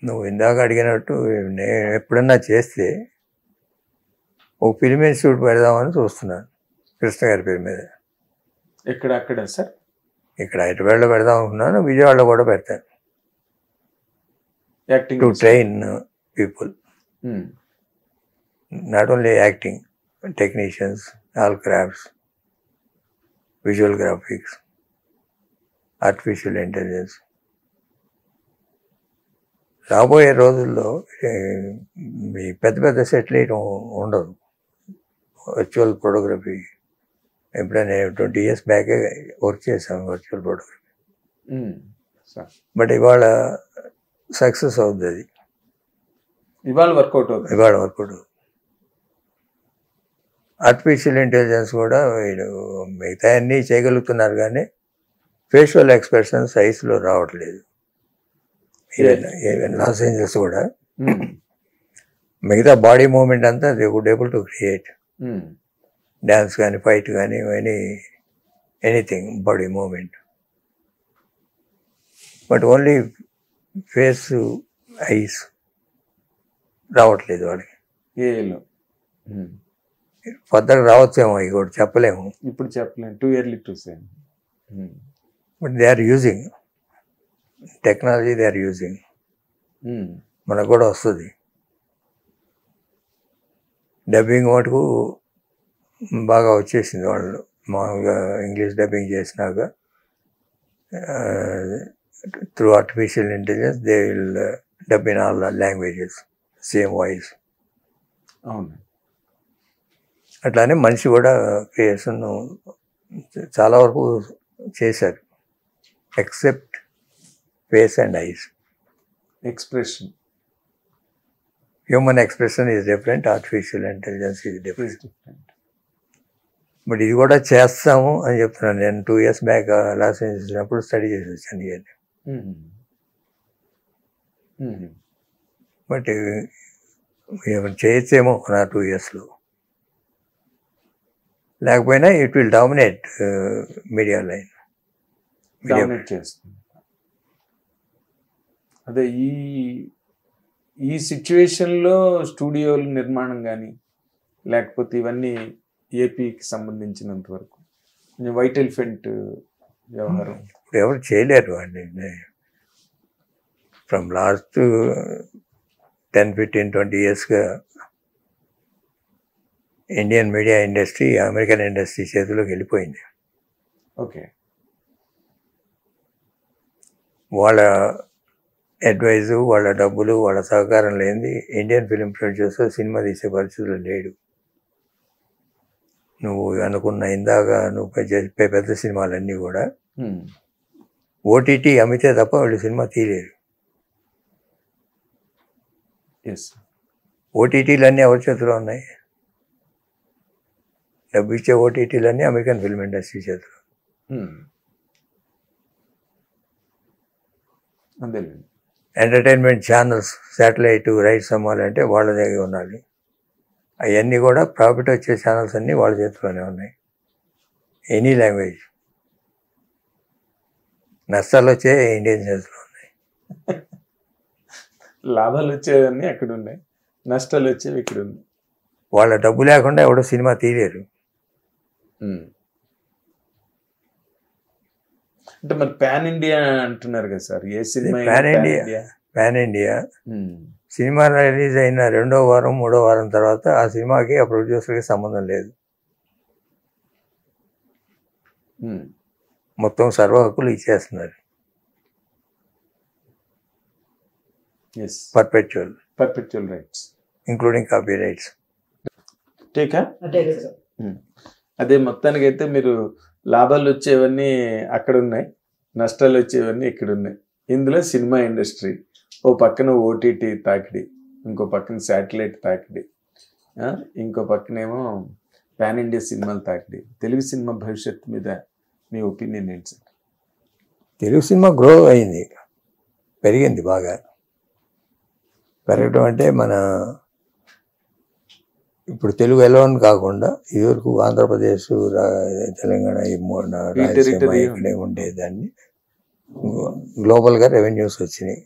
నువ్వు ఇందాక అడిగినట్టు నేను ఎప్పుడన్నా చేస్తే ఓ ఫిల్మ్ ఇన్స్టిట్యూట్ పెడదామని చూస్తున్నాను కృష్ణ గారి పేరు మీద. అక్కడ సార్? ఇక్కడ హైదరాబాద్లో పెడదాం అనుకున్నాను, విజయవాడలో కూడా పెడతాను. Acting to train people, not only acting, technicians, all crafts, visual graphics, artificial intelligence. రాబోయే రోజుల్లో ఈ పెద్ద పెద్ద సెటిల్ ఉండదు. వర్చువల్ ఫోటోగ్రఫీ ఎప్పుడైనా 20 years బ్యాకే వర్క్ చేశాను వర్చువల్ ఫోటోగ్రఫీ. బట్ ఇవాళ సక్సెస్ అవుతుంది, అది ఇవాళ వర్కౌట్ అవుతుంది. ఆర్టిఫిషియల్ ఇంటెలిజెన్స్ కూడా వీళ్ళు మిగతా అన్నీ చేయగలుగుతున్నారు, కానీ ఫేషియల్ ఎక్స్ప్రెషన్స్ ఐస్లో రావట్లేదు. ఈవెన్ లాస్ ఏంజల్స్ కూడా మిగతా బాడీ మూమెంట్ అంతా they would able to create, dance కానీ ఫైట్ కానీ anything body movement. But only face eyes రావట్లేదు వాళ్ళకి. ఫర్దర్ రావచ్చేమో, ఇవి కూడా చెప్పలేము, ఇప్పుడు చెప్పలేము, too early to say. But they are using technology, they are using. మనకు కూడా వస్తుంది. డబ్బింగ్ మటుకు బాగా వచ్చేసింది వాళ్ళు, మామూలుగా ఇంగ్లీష్ డబ్బింగ్ చేసినాక through artificial intelligence they will dub in all languages, same voice. అవును. అట్లానే మనిషి కూడా క్రియేషన్ చాలా వరకు చేశారు, except face and ice expression. Human expression is different, artificial intelligence is different. But ఇది కూడా చేస్తాము అని చెప్తున్నాను. నేను 2 years బ్యాక్ లాస్ ఏంజల్స్ వచ్చినప్పుడు స్టడీ చేసి వచ్చాను ఇవన్నీ. బట్ చేయొచ్చేమో నా 2 yearsలో, లేకపోయినా it will dominate media line. Dominate చేస్తుంది. అదే ఈ సిచ్యువేషన్లో స్టూడియోల నిర్మాణం కానీ లేకపోతే ఇవన్నీ ఏపీకి సంబంధించినంత వరకు కొంచెం వైట్ ఎలిఫెంట్ వ్యవహారం ఇప్పుడు ఎవరు చేయలేరు అండి. ఫ్రమ్ లాస్ట్ 10-15-20 yearsగా Indian media industry American industry చేతిలోకి వెళ్ళిపోయింది. ఓకే. వాళ్ళ అడ్వైజు, వాళ్ళ డబ్బులు, వాళ్ళ సహకారం లేనిది ఇండియన్ ఫిలిం ప్రొడ్యూసర్ సినిమా తీసే పరిస్థితులు లేడు. నువ్వు అనుకున్న ఇందాక నువ్వు చెప్పే పెద్ద సినిమాలన్నీ కూడా ఓటీటీ అమ్మితే తప్ప వాళ్ళు సినిమా తీయలేరు. ఓటీటీలన్నీ ఎవరి చేతిలో ఉన్నాయి? డబ్బు ఇచ్చే ఓటీటీలన్నీ అమెరికన్ ఫిల్మ్ ఇండస్ట్రీ చేతిలో. ఎంటర్టైన్మెంట్ ఛానల్స్, శాటిలైట్ రైట్స్ అమ్మాలంటే వాళ్ళ దగ్గర ఉండాలి. అవన్నీ కూడా ప్రాఫిట్ వచ్చే ఛానల్స్ అన్నీ వాళ్ళ చేతిలోనే ఉన్నాయి, ఎనీ లాంగ్వేజ్. నష్టాలు వచ్చే ఇండియన్ చేతిలో ఉన్నాయి. లాభాలు వచ్చేవన్నీ అక్కడ ఉన్నాయి, నష్టాలు వచ్చేవి ఇక్కడ ఉన్నాయి. వాళ్ళ డబ్బు లేకుండా ఎవడో సినిమా తీయలేరు. అంటే మరి పాన్ ఇండియా అంటున్నారు కదా సార్, ఏ సినిమా పాన్ ఇండియా సినిమా రిలీజ్ అయిన 2వ వారం 3వ వారం తర్వాత ఆ సినిమాకి ఆ ప్రొడ్యూసర్కి సంబంధం లేదు. మొత్తం సర్వ హక్కులు ఇచ్చేస్తున్నారు. Perpetual rights including copy rights. టీకా అదే మొత్తానికి అయితే మీరు లాభాలు వచ్చేవన్నీ అక్కడ ఉన్నాయి, నష్టాలు వచ్చేవన్నీ ఇక్కడ ఉన్నాయి. ఇందులో సినిమా ఇండస్ట్రీ ఓ పక్కన ఓటీటీ తాకిడి, ఇంకో పక్కన శాటిలైట్ తాకిడి, ఇంకో పక్కనేమో పాన్ ఇండియా సినిమాలు తాకిడి. తెలుగు సినిమా భవిష్యత్తు మీద మీ ఒపీనియన్ ఏంటి సార్? తెలుగు సినిమా గ్రో అయింది, పెరిగింది బాగా. పెరగడం అంటే మన ఇప్పుడు తెలుగు ఎలోన్ కాకుండా ఇదివరకు ఆంధ్రప్రదేశ్, తెలంగాణ, ఈ రాయలసీమ ఇక్కడే ఉండేదాన్ని. గ్లోబల్గా రెవెన్యూస్ వచ్చినాయి,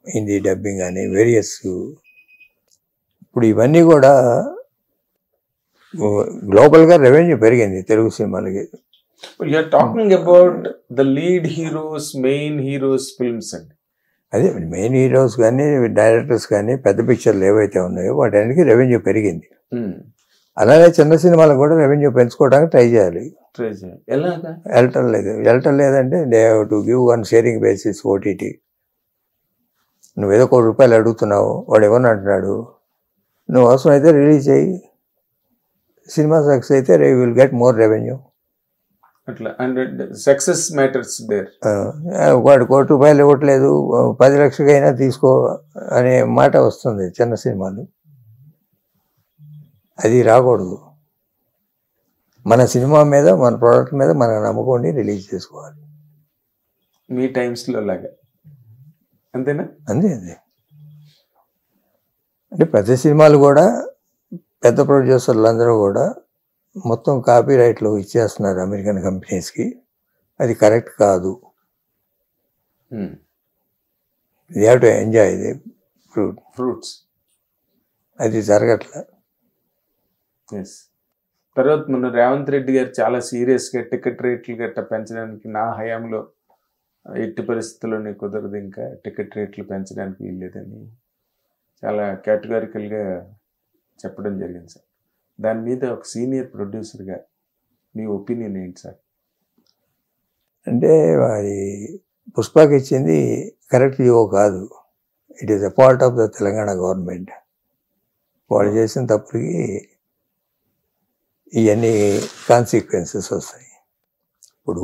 హిందీ డబ్బింగ్ అని వేరియస్. ఇప్పుడు ఇవన్నీ కూడా గ్లోబల్గా రెవెన్యూ పెరిగింది తెలుగు సినిమాలకి. You're talking about the lead heroes, main heroes films అండి. అదే మెయిన్ హీరోస్ కానీ డైరెక్టర్స్ కానీ పెద్ద పిక్చర్లు ఏవైతే ఉన్నాయో వాటన్నిటికీ రెవెన్యూ పెరిగింది. అలాగే చిన్న సినిమాలకు కూడా రెవెన్యూ పెంచుకోవడానికి ట్రై చేయాలి. వెళ్ళటం లేదంటే they have to give one sharing basis. OTT నువ్వేదో ₹1 అడుగుతున్నావు, వాడు ఏమని అంటున్నాడు, నువ్వు అవసరం అయితే రిలీజ్ చేయి, సినిమా సక్సెస్ అయితే విల్ గెట్ మోర్ రెవెన్యూ. అట్లా సక్సెస్ మ్యాటర్స్ దేర్. వాడు ₹1 ఇవ్వట్లేదు, 10 లక్షలకైనా తీసుకో అనే మాట వస్తుంది చిన్న సినిమాలు. అది రాకూడదు. మన సినిమా మీద, మన ప్రోడక్ట్ మీద మన నమ్మకండి రిలీజ్ చేసుకోవాలి. మీ టైమ్స్లో లాగా అంతేనా? అంతే. అంటే పెద్ద సినిమాలు కూడా పెద్ద ప్రొడ్యూసర్లు అందరూ కూడా మొత్తం కాపీ రైట్లు ఇచ్చేస్తున్నారు అమెరికన్ కంపెనీస్కి. అది కరెక్ట్ కాదు. They have to enjoy the fruits. అది జరగట్లా. తర్వాత మొన్న రేవంత్ రెడ్డి గారు చాలా సీరియస్గా టికెట్ రేట్లు గట్ట పెంచడానికి, నా హయాంలో ఎట్టి పరిస్థితుల్లోనే కుదరదు, ఇంకా టికెట్ రేట్లు పెంచడానికి వీల్లేదని చాలా కేటగారికల్గా చెప్పడం జరిగింది సార్. దాని మీద ఒక సీనియర్ ప్రొడ్యూసర్గా మీ ఒపీనియన్ ఏంటి సార్? అంటే అది పుష్పకి ఇచ్చింది కరెక్ట్ జీవో కాదు. It is a part of the Telangana government. వాళ్ళు చేసిన తప్పుకి ఇవన్నీ కాన్సిక్వెన్సెస్ వస్తాయి. ఇప్పుడు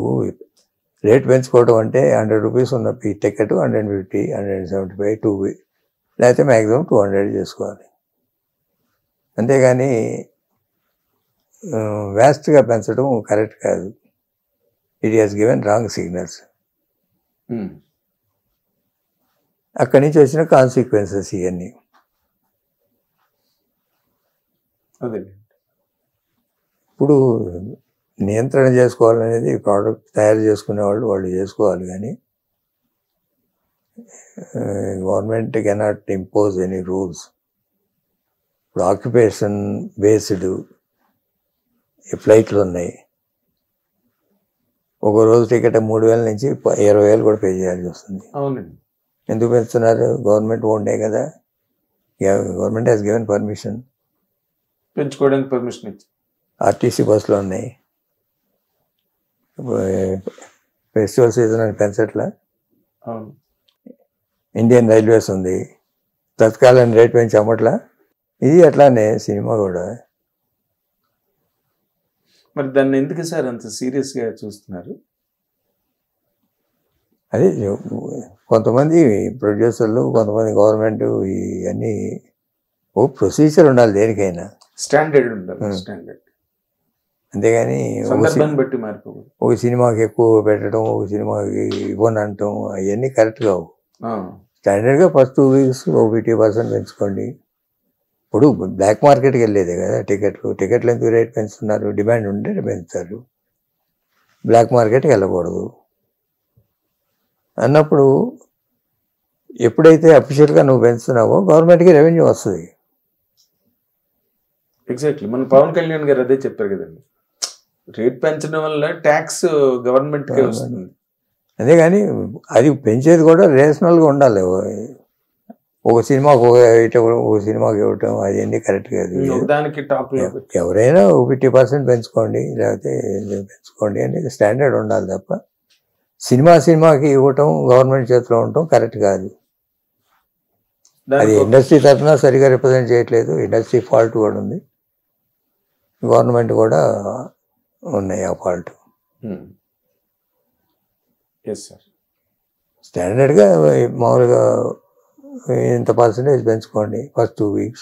రేట్ పెంచుకోవడం అంటే ₹100 ఉన్న టికెట్ 150, 175, 2 లేకపోతే మ్యాక్సిమం 200 చేసుకోవాలి. అంతేగాని వ్యాస్ట్గా పెంచడం కరెక్ట్ కాదు. It has given wrong signals. అక్కడి నుంచి వచ్చిన కాన్సిక్వెన్సెస్ ఇవన్నీ. అదే ఇప్పుడు నియంత్రణ చేసుకోవాలనేది ప్రోడక్ట్ తయారు చేసుకునే వాళ్ళు చేసుకోవాలి, కానీ government cannot impose any rules. ఇప్పుడు ఆక్యుపేషన్ బేస్డ్ ఫ్లైట్లు ఉన్నాయి. ఒక రోజు టికెట్ 3,000 నుంచి 20,000 కూడా పే చేయాల్సి వస్తుంది. అవునండి. ఎందుకు పెంచుతున్నారు? గవర్నమెంట్ ఓన్డే కదా. గవర్నమెంట్ హ్యాస్ గివెన్ పర్మిషన్, పెంచుకోవడానికి పర్మిషన్ ఇచ్చి. ఆర్టీసీ బస్సులు ఉన్నాయి. ఫెస్టివల్ సీజన్ అని పెంచట్లా. అవును. ఇండియన్ రైల్వేస్ ఉంది, తత్కాలని రేట్ పెంచి అమ్మట్లా. ఇది అట్లానే సినిమా కూడా. మరి దాన్ని ఎందుకు సార్ అంత సీరియస్గా చూస్తున్నారు? అదే కొంతమంది ప్రొడ్యూసర్లు, కొంతమంది గవర్నమెంట్ ఇవన్నీ ఓ ప్రొసీజర్ ఉండాలి దేనికైనా, స్టాండర్డ్ ఉండాలి. స్టాండర్డ్. అంతేగాని బట్టి మారిపోకూడదు. ఒక సినిమాకి ఎక్కువ పెట్టడం, ఒక సినిమాకి ఇవ్వని అనటం అవన్నీ కరెక్ట్ కావు. స్టాండర్డ్గా ఫస్ట్ 2 వీక్స్ 50% పెంచుకోండి. ఇప్పుడు బ్లాక్ మార్కెట్కి వెళ్ళేదే కదా టికెట్లు ఎందుకు రేట్ పెంచుతున్నారు? డిమాండ్ ఉంటే పెంచుతారు. బ్లాక్ మార్కెట్కి వెళ్ళకూడదు అన్నప్పుడు ఎప్పుడైతే అఫీషియల్గా నువ్వు పెంచుతున్నావో గవర్నమెంట్కి రెవెన్యూ వస్తుంది. ఎగ్జాక్ట్లీ. మన పవన్ కళ్యాణ్ గారు అదే చెప్పారు కదండి, రేట్ పెంచడం వల్ల ట్యాక్స్ గవర్నమెంట్కే వస్తుంది. అదేగాని అది పెంచేది కూడా రేషనల్గా ఉండాలి. ఒక సినిమాకి ఒక సినిమాకి ఇవ్వటం అవన్నీ కరెక్ట్ కాదు. దానికి టాప్ ఎవరైనా 50% పెంచుకోండి, లేకపోతే పెంచుకోండి అనేది స్టాండర్డ్ ఉండాలి తప్ప సినిమాకి ఇవ్వటం, గవర్నమెంట్ చేతిలో ఉండటం కరెక్ట్ కాదు. అది ఇండస్ట్రీ తరఫున సరిగా రిప్రజెంట్ చేయట్లేదు. ఇండస్ట్రీ ఫాల్ట్ కూడా ఉంది. గవర్నమెంట్ కూడా ఉన్నాయి ఆ ఫాల్ట్. Yes sir. స్టాండర్డ్గా మామూలుగా ఇంత పర్సెంటేజ్ పెంచుకోండి ఫస్ట్ 2 weeks.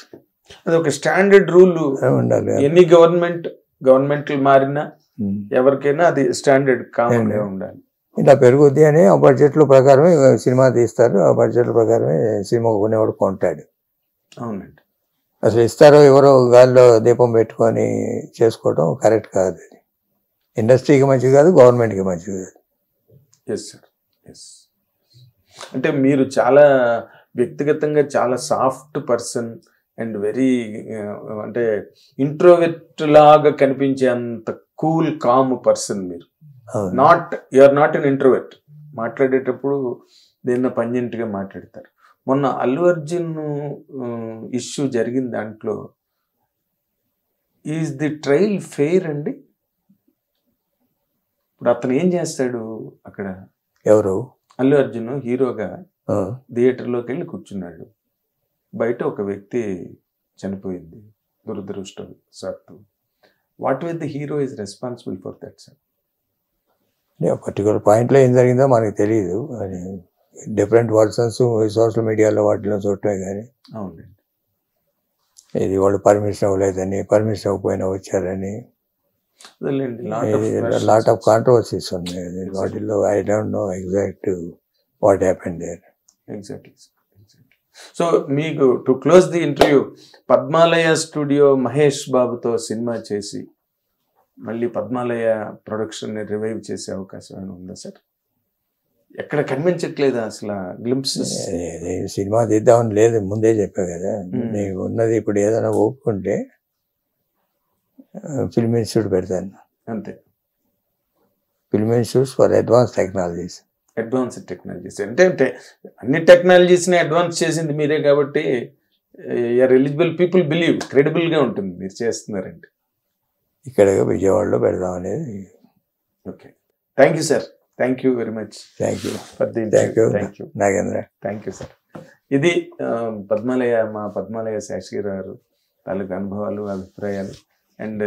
అది ఒక స్టాండర్డ్ రూల్ ఉండాలి. ఎన్ని గవర్నమెంట్లు మారినా ఎవరికైనా అది స్టాండర్డ్ కామన్గా ఉండాలి. ఇలా పెరుగుద్ది అని ఆ బడ్జెట్ల ప్రకారమే సినిమా తీస్తారు. ఆ బడ్జెట్ల ప్రకారమే సినిమా కొనేవాడు కొంటాడు. అవునండి. అసలు ఇస్తారో ఎవరో గాల్లో దీపం పెట్టుకొని చేసుకోవడం కరెక్ట్ కాదు. అది ఇండస్ట్రీకి మంచిది కాదు, గవర్నమెంట్కి మంచిది కాదు. Yes sir. ఎస్. అంటే మీరు చాలా వ్యక్తిగతంగా చాలా సాఫ్ట్ పర్సన్ అండ్ వెరీ అంటే ఇంట్రోవర్ట్ లాగా కనిపించే అంత కూల్ కామ్ పర్సన్ మీరు. You are not an introvert. మాట్లాడేటప్పుడు దేన్న పంజెంట్గా మాట్లాడతారు. మొన్న అల్లు అర్జున్ ఇష్యూ జరిగిన దాంట్లో ఈజ్ ది ట్రయల్ ఫెయిర్ అండి? ఇప్పుడు అతను ఏం చేస్తాడు అక్కడ? ఎవరు? అల్లు అర్జున్ హీరోగా థియేటర్లోకి వెళ్ళి కూర్చున్నాడు. బయట ఒక వ్యక్తి చనిపోయింది దురదృష్టవశాత్తు. What with the hero is responsible for that sir? Particular పాయింట్లో ఏం జరిగిందో మనకు తెలియదు. అది డిఫరెంట్ వర్షన్స్ సోషల్ మీడియాలో వాటిలో చూడటమే కానీ. అవునండి. ఇది వాళ్ళు పర్మిషన్ అవ్వలేదని, పర్మిషన్ అవ్వకపోయినా వచ్చారని లాట్ ఆఫ్ కాంట్రవర్సీస్ ఉన్నాయి. వాటిల్లో I don't know exact what happened there. Exactly. So మీకు to close the interview, Padmalaya studio Mahesh బాబుతో సినిమా చేసి మళ్ళీ పద్మాలయ ప్రొడక్షన్ రివైవ్ చేసే అవకాశం ఏమైనా ఉందా సార్? ఎక్కడ కనిపించట్లేదా అసలు గ్లింప్సెస్? సినిమా తీద్దామని లేదు, ముందే చెప్పా కదా. నీకు ఉన్నది ఇప్పుడు ఏదైనా ఒప్పుకుంటే ఫిల్మ్ ఇన్స్టిట్యూట్ పెడతాను అంతే. Film institutes for advance technologies. Advanced technologies అంటే అన్ని టెక్నాలజీస్ని అడ్వాన్స్ చేసింది మీరే కాబట్టి యూఆర్ ఎలిజిబుల్. పీపుల్ బిలీవ్ క్రెడిబుల్గా ఉంటుంది మీరు చేస్తున్నారంటే. ఇక్కడ విజయవాడలో పెడదాం అనేది. Okay, thank you sir. Thank you very much. Thank you. Thank you Nagendra. Thank you sir. ఇది మా పద్మాలయ శాస్త్రి గారు తాలూకు అనుభవాలు, అభిప్రాయాలు అండ్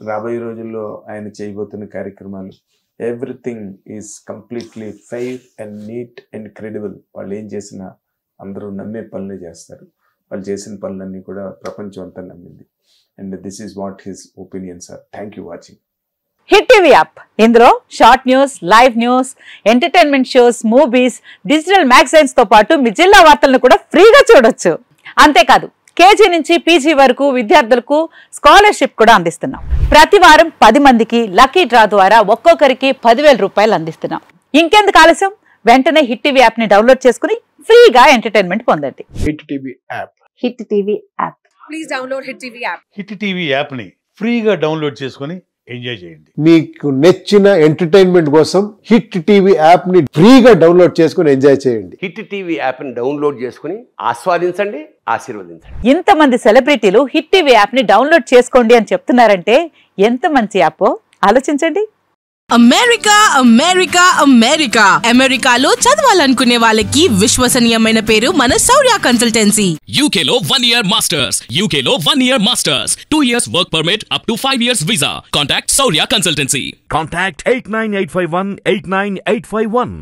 రాబోయే రోజుల్లో ఆయన చేయబోతున్న కార్యక్రమాలు. Everything is completely fair and neat and credible. వాళ్ళు ఏం చేసినా అందరూ నమ్మే పనులే చేస్తారు. వాళ్ళు చేసిన పనులన్నీ కూడా ప్రపంచం అంతా నమ్మింది. And this is what his opinion sir. Thank you watching Hit TV app. ఇందులో short news, live news, entertainment shows, movies, digital magazines తో పాటు మీ జిల్లా వార్తలను కూడా ఫ్రీగా చూడొచ్చు. అంతేకాదు కేజీ నుంచి పీజీ వరకు విద్యార్థులకు స్కాలర్షిప్ కూడా అందిస్తున్నాం. ప్రతి వారం 10 మందికి లక్కీ డ్రా ద్వారా ఒక్కొక్కరికి 10,000 రూపాయలు అందిస్తున్నాం. ఇంకెందుకు ఆలస్యం? వెంటనే హిట్ టీవీ యాప్ ని డౌన్లోడ్ చేసుకుని ఫ్రీగా ఎంటర్టైన్మెంట్ పొందండి. Hit TV app. Hit TV app. Please download hit TV app. Hit TV app ని ఫ్రీగా డౌన్లోడ్ చేసుకుని ఎంజాయ్ చేయండి. మీకు నచ్చిన ఎంటర్టైన్మెంట్ కోసం హిట్ టీవీ యాప్ ని ఫ్రీగా డౌన్లోడ్ చేసుకుని ఎంజాయ్ చేయండి. హిట్ టీవీ యాప్ ని డౌన్లోడ్ చేసుకుని ఆస్వాదించండి, ఆశీర్వదించండి. ఇంతమంది సెలబ్రిటీలు హిట్ టీవీ యాప్ ని డౌన్లోడ్ చేసుకోండి అని చెప్తున్నారంటే ఎంత మంచి యాప్ ఆలోచించండి. అమెరికా అమెరికా అమెరికా అమెరికాలో చదవాలనుకునే వాళ్ళకి విశ్వసనీయమైన పేరు మన శౌర్య కన్సల్టెన్సీ. UK లో 1 year masters. UK లో 1 year masters. 2 years work permit up to 5 years visa. Contact Saurya Consultancy. Contact 89851 89851.